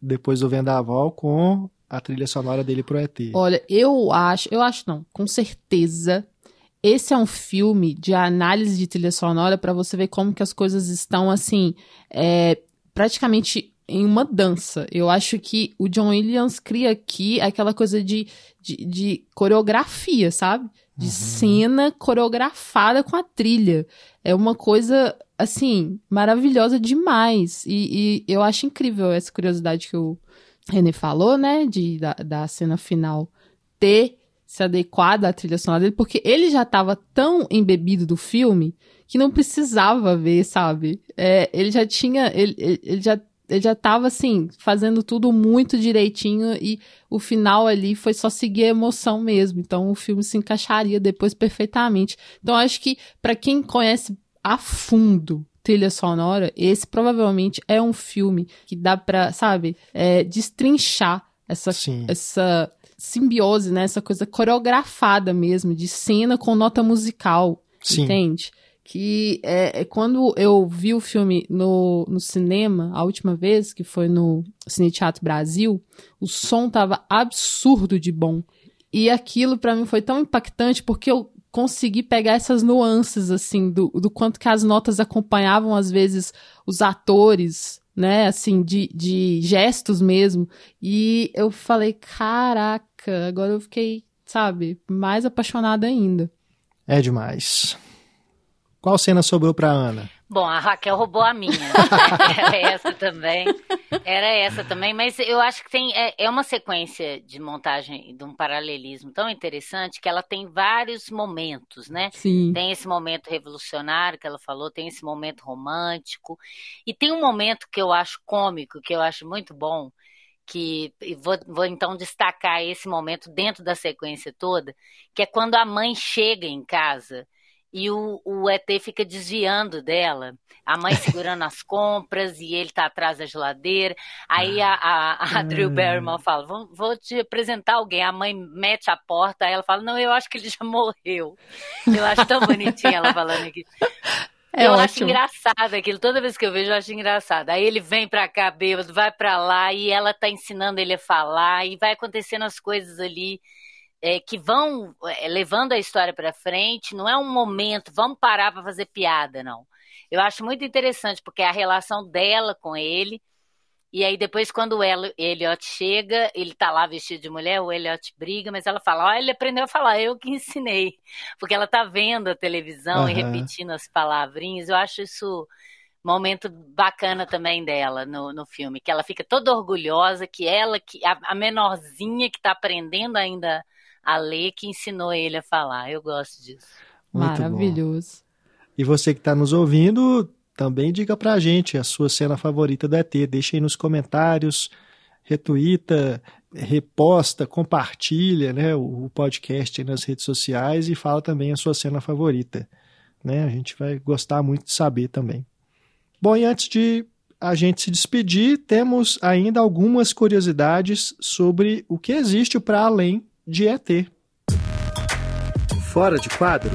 Depois do Vendaval com a trilha sonora dele pro ET. Olha, eu acho não, com certeza, esse é um filme de análise de trilha sonora para você ver como que as coisas estão, assim, praticamente em uma dança. Eu acho que o John Williams cria aqui aquela coisa de coreografia, sabe? De cena coreografada com a trilha. É uma coisa, assim, maravilhosa demais. E eu acho incrível essa curiosidade que o René falou, né? Da cena final ter se adequar à trilha sonora dele, porque ele já tava tão embebido do filme que não precisava ver, sabe? Ele já tinha, ele já tava, assim, fazendo tudo muito direitinho e o final ali foi só seguir a emoção mesmo. Então o filme se encaixaria depois perfeitamente. Então acho que pra quem conhece a fundo trilha sonora, esse provavelmente é um filme que dá pra, sabe, destrinchar essa simbiose, né? Essa coisa coreografada mesmo, de cena com nota musical, entende? Que quando eu vi o filme no cinema, a última vez, que foi no Cine Teatro Brasil, o som tava absurdo de bom. E aquilo pra mim foi tão impactante, porque eu consegui pegar essas nuances, assim, do quanto que as notas acompanhavam, às vezes, os atores, né, assim, de gestos mesmo. E eu falei, caraca, agora eu fiquei, sabe, mais apaixonada ainda. É demais. Qual cena sobrou pra Ana? Bom, a Raquel roubou a minha. Era essa também, mas eu acho que é uma sequência de montagem, de um paralelismo tão interessante, que ela tem vários momentos, né? Sim. Tem esse momento revolucionário que ela falou, tem esse momento romântico, e tem um momento que eu acho cômico, que eu acho muito bom, que vou então destacar esse momento dentro da sequência toda, que é quando a mãe chega em casa e o ET fica desviando dela, a mãe segurando as compras e ele tá atrás da geladeira. Aí a Drew Barrymore fala, vou te apresentar alguém. A mãe mete a porta, aí ela fala, não, eu acho que ele já morreu. Eu acho tão bonitinha ela falando aqui. Eu acho engraçado aquilo, toda vez que eu vejo eu acho engraçado. Aí ele vem pra cá, bêbado, vai pra lá e ela tá ensinando ele a falar e vai acontecendo as coisas ali que vão levando a história pra frente. Não é um momento, vamos parar pra fazer piada, não. Eu acho muito interessante porque é a relação dela com ele. E aí depois quando o Elliot chega, ele tá lá vestido de mulher, o Elliot briga, mas ela fala, ele aprendeu a falar, eu que ensinei. Porque ela tá vendo a televisão e repetindo as palavrinhas. Eu acho isso um momento bacana também dela no filme, que ela fica toda orgulhosa, que a menorzinha que tá aprendendo ainda a ler, que ensinou ele a falar. Eu gosto disso. Muito maravilhoso. Bom. E você que tá nos ouvindo, também diga pra gente a sua cena favorita do ET. Deixa aí nos comentários, retuita, reposta, compartilha, né, o podcast aí nas redes sociais e fala também a sua cena favorita, né? A gente vai gostar muito de saber também. Bom, e antes de a gente se despedir, temos ainda algumas curiosidades sobre o que existe para além de ET. Fora de quadro.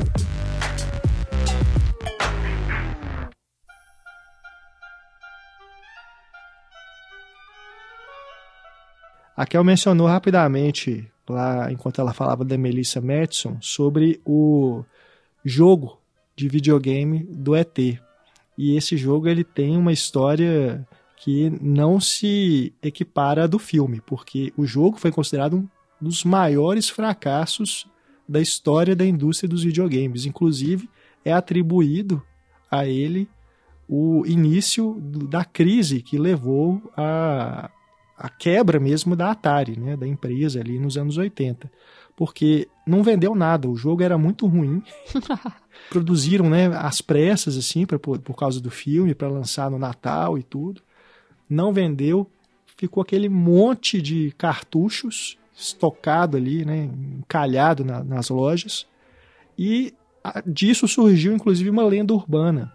A Kel mencionou rapidamente, lá enquanto ela falava da Melissa Madison, sobre o jogo de videogame do ET. E esse jogo ele tem uma história que não se equipara à do filme, porque o jogo foi considerado um dos maiores fracassos da história da indústria dos videogames. Inclusive, é atribuído a ele o início da crise que levou a quebra mesmo da Atari, né, da empresa ali nos anos 80, porque não vendeu nada, o jogo era muito ruim, produziram, né, às pressas assim, por causa do filme, para lançar no Natal e tudo, não vendeu, ficou aquele monte de cartuchos estocado ali, né, encalhado nas lojas, e disso surgiu inclusive uma lenda urbana,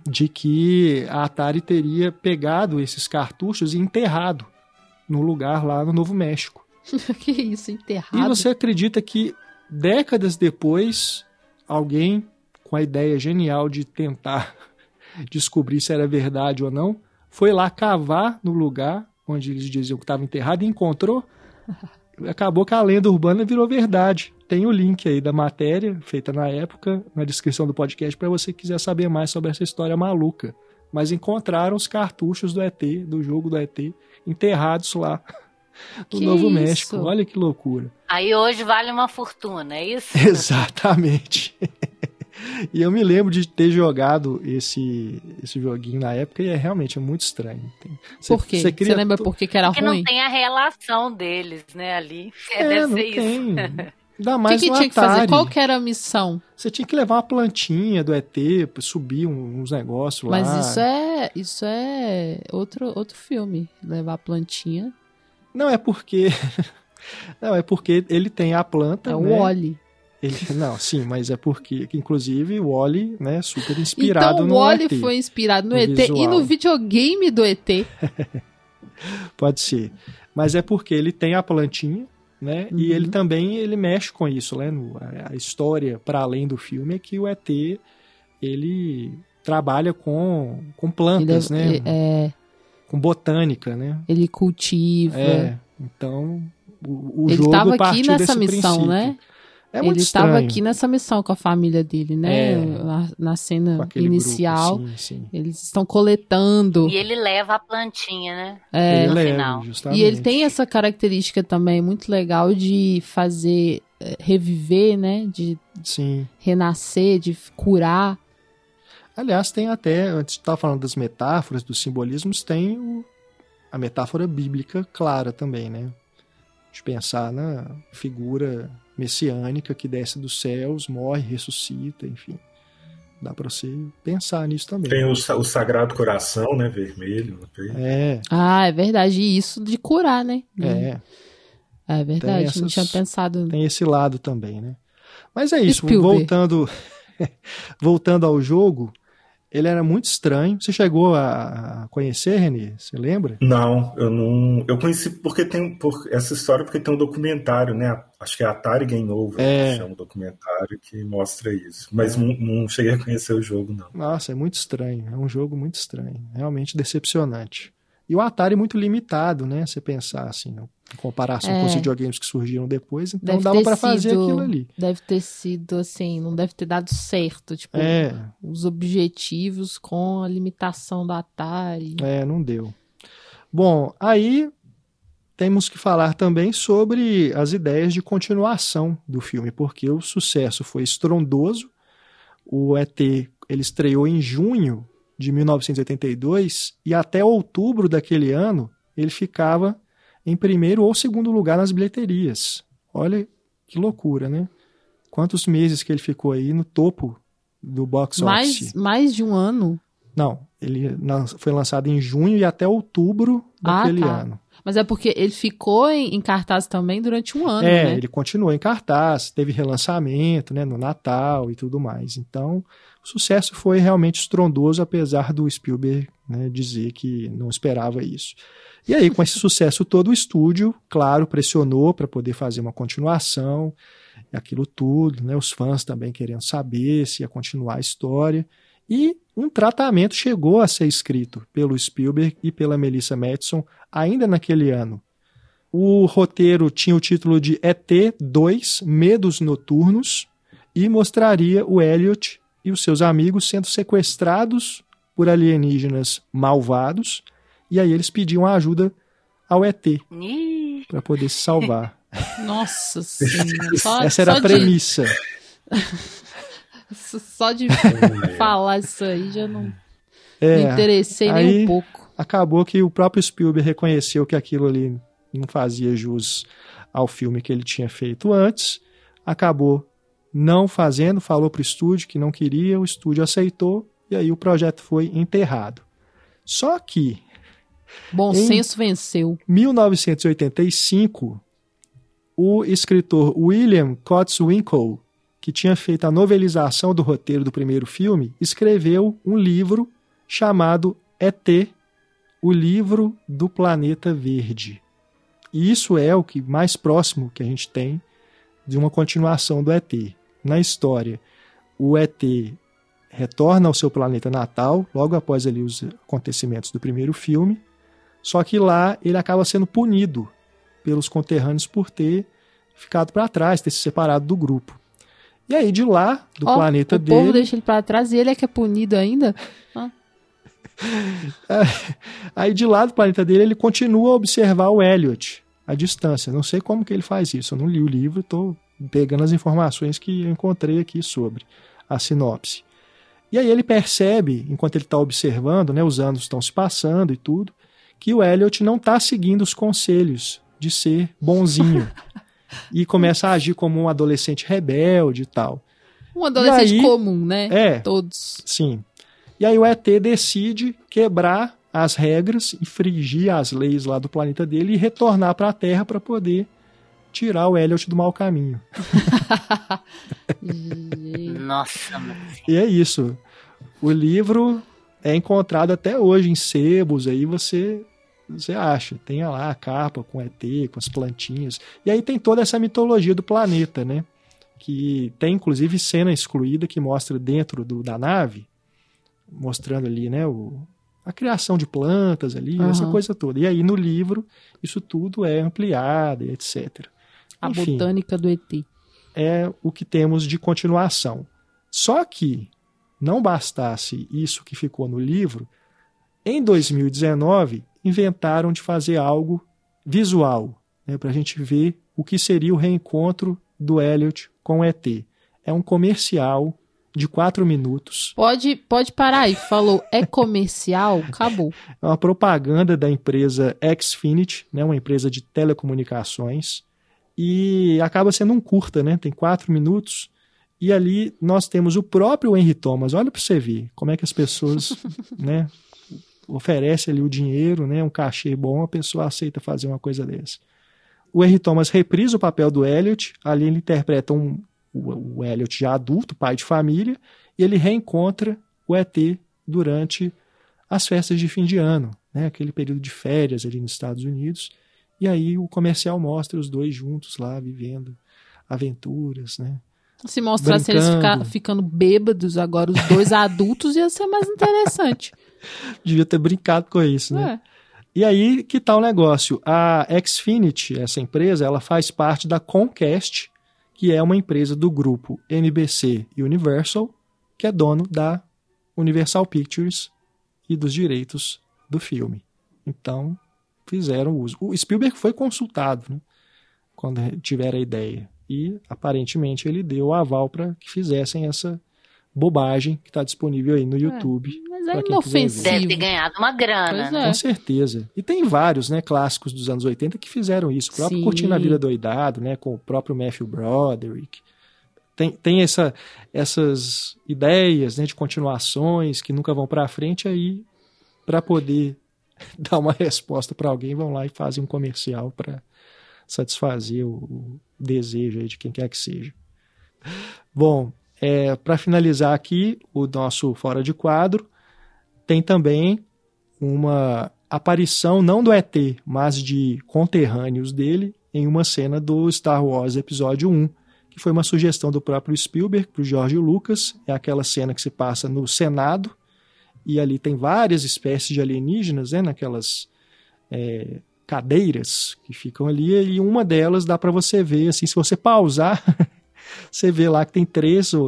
de que a Atari teria pegado esses cartuchos e enterrado no lugar lá no Novo México. Que isso, enterrado? E você acredita que décadas depois, alguém com a ideia genial de tentar descobrir se era verdade ou não, foi lá cavar no lugar onde eles diziam que estava enterrado e encontrou? Acabou que a lenda urbana virou verdade. Tem o link aí da matéria, feita na época, na descrição do podcast, para você que quiser saber mais sobre essa história maluca. Mas encontraram os cartuchos do ET, do jogo do ET, enterrados lá no Novo México. Olha que loucura. Aí hoje vale uma fortuna, é isso? Exatamente. E eu me lembro de ter jogado esse joguinho na época e realmente é muito estranho. Por quê? Você lembra por que era ruim? Porque não tem a relação deles, né, ali. Deve ser isso. Ainda O mais que no tinha que fazer? Atari. Qual que era a missão? Você tinha que levar uma plantinha do ET, subir uns negócios lá. Mas isso é outro filme. Levar a plantinha. Não, é porque... Não, é porque ele tem a planta, É né? o Wall-E. Não, sim, mas é porque, inclusive, o Wall-E, né, super inspirado Então o no Wall-E ET. foi inspirado no no ET e visual. no videogame do ET. Pode ser. Mas é porque ele tem a plantinha, né? E ele também ele mexe com isso, né? A história, para além do filme, é que o ET, ele trabalha com plantas, né? Com botânica, né? Ele cultiva. Então, o Ele jogo estava aqui partiu nessa desse missão, princípio. né? É muito Ele estava estranho. aqui nessa missão com a família dele, né? Na Com cena aquele inicial. grupo, sim. Eles estão coletando. E ele leva a plantinha, né? Ele no leva, final. justamente. E ele tem essa característica também muito legal de fazer reviver, né? De Sim. renascer, de curar. Aliás, tem até, antes de estar falando das metáforas, dos simbolismos, tem a metáfora bíblica clara também, né? De pensar na figura messiânica que desce dos céus, morre, ressuscita, enfim. Dá para você pensar nisso também. Tem o Sagrado Coração, né? Vermelho. Ah, é verdade. E isso de curar, né? É, É verdade. Não tinha pensado. tem esse lado também, né? Mas é isso, Spielberg. voltando ao jogo, ele era muito estranho. Você chegou a conhecer, Renê? Você lembra? Não, eu não. Eu conheci porque essa história porque tem um documentário, né? Acho que é Atari Game Over, que chama um documentário que mostra isso. Mas não cheguei a conhecer o jogo, não. Nossa, é muito estranho. É um jogo muito estranho. Realmente decepcionante. E o Atari muito limitado, né? Você pensar assim, em comparação com os videogames que surgiram depois, então dava pra fazer aquilo ali. Deve ter sido assim, não deve ter dado certo, tipo, os objetivos com a limitação da Atari. Não deu. Bom, aí temos que falar também sobre as ideias de continuação do filme, porque o sucesso foi estrondoso. O ET, ele estreou em junho de 1982 e até outubro daquele ano ele ficava em primeiro ou segundo lugar nas bilheterias. Olha que loucura, né? Quantos meses que ele ficou aí no topo do box office? Mais de um ano? Não, ele foi lançado em junho e até outubro daquele ano. Mas é porque ele ficou em cartaz também durante um ano, né? Ele continuou em cartaz, teve relançamento, né, no Natal e tudo mais. Então, o sucesso foi realmente estrondoso, apesar do Spielberg, né, dizer que não esperava isso. E aí, com esse sucesso todo, o estúdio, claro, pressionou para poder fazer uma continuação, aquilo tudo, né, os fãs também querendo saber se ia continuar a história. E um tratamento chegou a ser escrito pelo Spielberg e pela Melissa Madison ainda naquele ano. O roteiro tinha o título de ET 2, Medos Noturnos, e mostraria o Elliot e os seus amigos sendo sequestrados por alienígenas malvados, e aí eles pediam ajuda ao ET para poder se salvar. Nossa Senhora. Essa era a premissa. Só de falar isso aí já não me interessei nem um pouco. Acabou que o próprio Spielberg reconheceu que aquilo ali não fazia jus ao filme que ele tinha feito antes, acabou não fazendo, falou para o estúdio que não queria, o estúdio aceitou e aí o projeto foi enterrado. Só que bom senso venceu. Em 1985, o escritor William Kotzwinkle, que tinha feito a novelização do roteiro do primeiro filme, escreveu um livro chamado ET, o livro do planeta verde. E isso é o que mais próximo que a gente tem de uma continuação do ET. Na história, o ET retorna ao seu planeta natal, logo após ali os acontecimentos do primeiro filme, só que lá ele acaba sendo punido pelos conterrâneos por ter ficado para trás, ter se separado do grupo. E aí de lá, do planeta dele... O povo deixa ele para trás e ele é que é punido ainda? Aí de lá do planeta dele ele continua a observar o Elliot à distância. Não sei como que ele faz isso, eu não li o livro, estou pegando as informações que eu encontrei aqui sobre a sinopse. E aí ele percebe, enquanto ele está observando, né, os anos estão se passando e tudo, que o Elliot não está seguindo os conselhos de ser bonzinho. e começa a agir como um adolescente rebelde e tal. Um adolescente aí, comum, né? É. Todos. Sim. E aí o ET decide quebrar as regras, infringir as leis lá do planeta dele e retornar para a Terra para poder tirar o Elliot do mau caminho. Nossa, mano. E é isso. O livro é encontrado até hoje em sebos, aí você acha. Tem lá a capa com ET, com as plantinhas. E aí tem toda essa mitologia do planeta, né? Que tem inclusive cena excluída que mostra dentro da nave, mostrando ali, né, a criação de plantas ali, essa coisa toda. E aí no livro isso tudo é ampliado, etc. A Enfim, botânica do ET. É o que temos de continuação. Só que não bastasse isso que ficou no livro, em 2019 inventaram de fazer algo visual, né, para a gente ver o que seria o reencontro do Elliot com o ET. É um comercial de 4 minutos. Pode parar aí. Falou, é comercial? Acabou. É uma propaganda da empresa Xfinity, né, uma empresa de telecomunicações, e acaba sendo um curta, né, tem 4 minutos, e ali nós temos o próprio Henry Thomas. Olha para você ver como é que as pessoas né, oferecem ali o dinheiro, né, um cachê bom, a pessoa aceita fazer uma coisa dessa. O Henry Thomas reprisa o papel do Elliot, ali ele interpreta o Elliot já adulto, pai de família, e ele reencontra o ET durante as festas de fim de ano, né, aquele período de férias ali nos Estados Unidos, e aí o comercial mostra os dois juntos lá, vivendo aventuras, né? Se mostrasse eles ficando bêbados agora, os dois adultos, ia ser mais interessante. Devia ter brincado com isso, né? E aí, que tal o negócio? A Xfinity, essa empresa, ela faz parte da Comcast, que é uma empresa do grupo NBC Universal, que é dono da Universal Pictures e dos direitos do filme. Então, fizeram uso. O Spielberg foi consultado, né, quando tiveram a ideia. E, aparentemente, ele deu o aval para que fizessem essa bobagem que está disponível aí no YouTube. Mas é inofensivo. Deve ter ganhado uma grana, né? Com certeza. E tem vários, né, clássicos dos anos 80 que fizeram isso. O próprio Curtindo a Vida Doidado, né, com o próprio Matthew Broderick. Tem essas ideias, né, de continuações que nunca vão para frente, aí, para poder dar uma resposta para alguém, vão lá e fazem um comercial para satisfazer o desejo aí de quem quer que seja. Bom, para finalizar aqui o nosso Fora de Quadro, tem também uma aparição não do ET, mas de conterrâneos dele em uma cena do Star Wars Episódio 1, que foi uma sugestão do próprio Spielberg para o George Lucas. É aquela cena que se passa no Senado, e ali tem várias espécies de alienígenas, né, naquelas cadeiras que ficam ali, e uma delas dá para você ver, assim, se você pausar, você vê lá que tem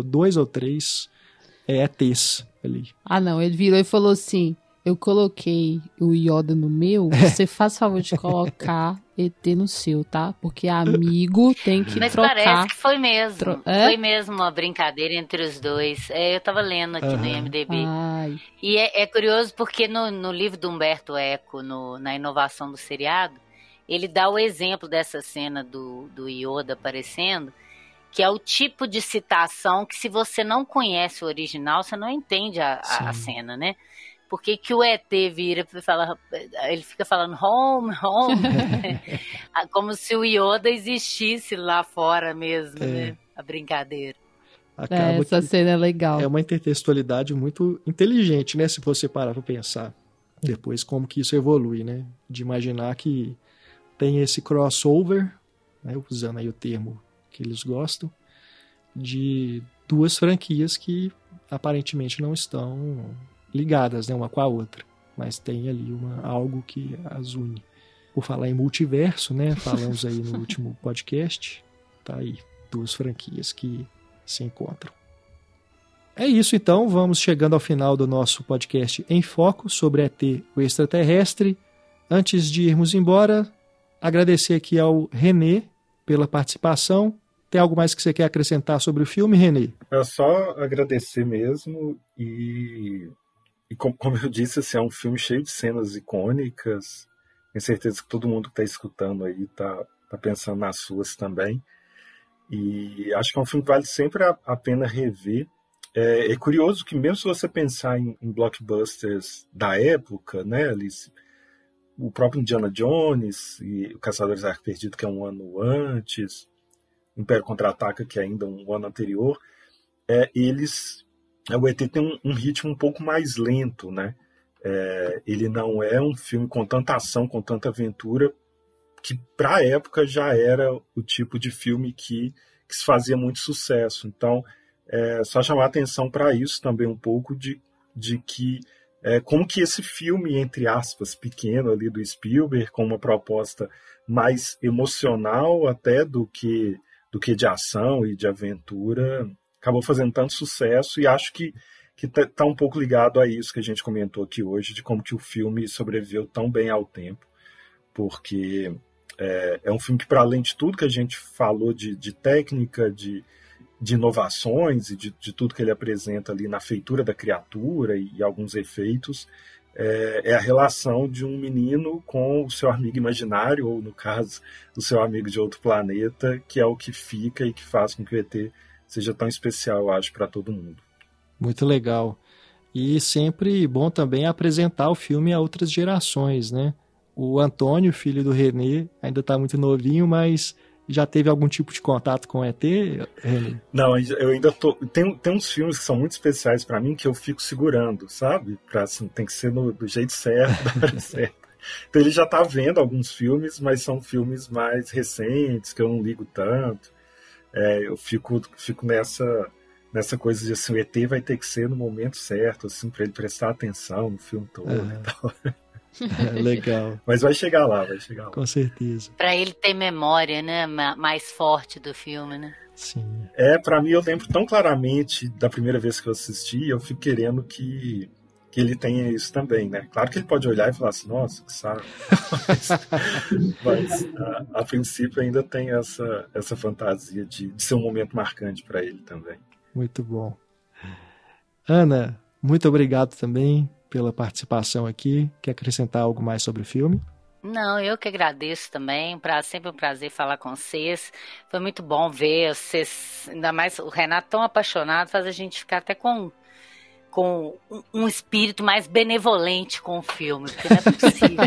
2 ou 3 ETs ali. Ah, não, ele virou e falou assim, eu coloquei o Yoda no meu, você faz favor de colocar ET no seu, tá? Porque amigo tem que Mas trocar. Mas parece que foi mesmo. Foi mesmo uma brincadeira entre os dois. Eu tava lendo aqui no IMDb. Ai. E é curioso porque no livro do Humberto Eco, na inovação do seriado, ele dá o exemplo dessa cena do Yoda aparecendo, que é o tipo de citação que, se você não conhece o original, você não entende a cena, né? Porque que o ET vira e fala, ele fica falando home, home, como se o Yoda existisse lá fora mesmo, né? A brincadeira. Essa cena é legal. É uma intertextualidade muito inteligente, né? Se você parar para pensar depois como que isso evolui, né? De imaginar que tem esse crossover, né? Usando aí o termo que eles gostam, de 2 franquias que aparentemente não estão ligadas, né, uma com a outra, mas tem ali algo que as une. Por falar em multiverso, né, falamos aí no último podcast, tá aí 2 franquias que se encontram. É isso então, vamos chegando ao final do nosso podcast em foco sobre ET, o extraterrestre. Antes de irmos embora, agradecer aqui ao René pela participação. Tem algo mais que você quer acrescentar sobre o filme, René? É só agradecer mesmo e como eu disse, assim, é um filme cheio de cenas icônicas. Tenho certeza que todo mundo que está escutando aí está pensando nas suas também. E acho que é um filme que vale sempre a pena rever. É curioso que mesmo se você pensar em blockbusters da época, né, Alice, o próprio Indiana Jones e o Caçadores do Arco Perdido, que é um ano antes, Império Contra-Ataca, que é ainda um ano anterior, o ET tem um ritmo um pouco mais lento, né? Ele não é um filme com tanta ação, com tanta aventura, que para a época já era o tipo de filme que se fazia muito sucesso. Então, só chamar a atenção para isso também um pouco de que como que esse filme, entre aspas, pequeno ali do Spielberg, com uma proposta mais emocional até do que de ação e de aventura, acabou fazendo tanto sucesso, e acho que está um pouco ligado a isso que a gente comentou aqui hoje, de como que o filme sobreviveu tão bem ao tempo, porque é um filme que, para além de tudo que a gente falou de técnica, de inovações e de tudo que ele apresenta ali na feitura da criatura e alguns efeitos, é a relação de um menino com o seu amigo imaginário, ou no caso, o seu amigo de outro planeta, que é o que fica e que faz com que o ET seja tão especial, eu acho, para todo mundo. Muito legal. E sempre bom também apresentar o filme a outras gerações, né? O Antônio, filho do René, ainda está muito novinho, mas já teve algum tipo de contato com o ET, René? Não, eu ainda tô... Tem uns filmes que são muito especiais para mim que eu fico segurando, sabe? Assim, tem que ser do jeito certo, da hora certa. Então ele já está vendo alguns filmes, mas são filmes mais recentes, que eu não ligo tanto. Eu fico nessa coisa de assim, o ET vai ter que ser no momento certo, assim, para ele prestar atenção no filme todo e tal. Legal. Mas vai chegar lá. Com certeza. Pra ele ter memória, né, mais forte do filme, né? Sim. Pra mim eu lembro tão claramente da primeira vez que eu assisti, eu fico querendo que ele tenha isso também, né? Claro que ele pode olhar e falar assim, nossa, que saco. mas a princípio ainda tem essa fantasia de ser um momento marcante para ele também. Muito bom. Ana, muito obrigado também pela participação aqui. Quer acrescentar algo mais sobre o filme? Não, eu que agradeço também. Sempre um prazer falar com vocês. Foi muito bom ver vocês, ainda mais o Renato tão apaixonado, faz a gente ficar até com um espírito mais benevolente com o filme, porque não é possível.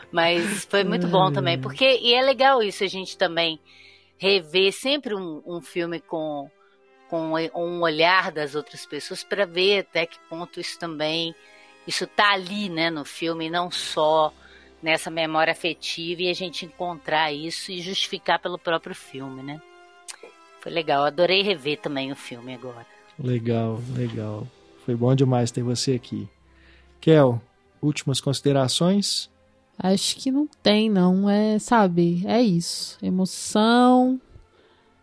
Mas foi muito bom também, e é legal isso, a gente também rever sempre um filme com um olhar das outras pessoas, para ver até que ponto isso tá ali, né, no filme, não só nessa memória afetiva, e a gente encontrar isso e justificar pelo próprio filme, né? Foi legal, adorei rever também o filme agora. Legal. Foi bom demais ter você aqui. Kel, últimas considerações? Acho que não tem, não. Sabe, é isso. Emoção,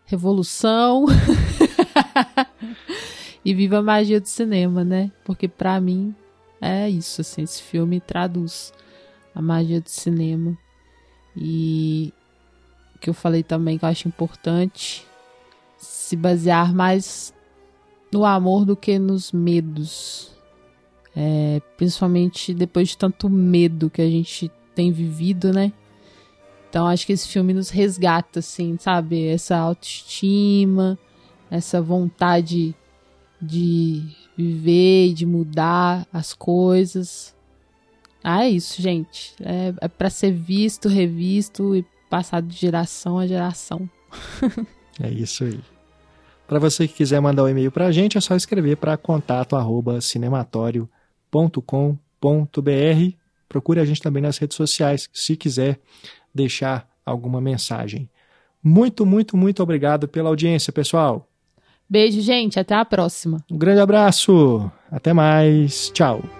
revolução e viva a magia do cinema, né? Porque pra mim é isso, assim, esse filme traduz a magia do cinema. E o que eu falei também que eu acho importante, se basear mais no amor do que nos medos. Principalmente depois de tanto medo que a gente tem vivido, né? Então acho que esse filme nos resgata, assim, sabe? Essa autoestima, essa vontade de viver e de mudar as coisas. É isso, gente. É pra ser visto, revisto e passado de geração a geração. É isso aí. Para você que quiser mandar um e-mail para a gente, é só escrever para contato@cinematório.com.br. Procure a gente também nas redes sociais, se quiser deixar alguma mensagem. Muito, muito, muito obrigado pela audiência, pessoal. Beijo, gente. Até a próxima. Um grande abraço. Até mais. Tchau.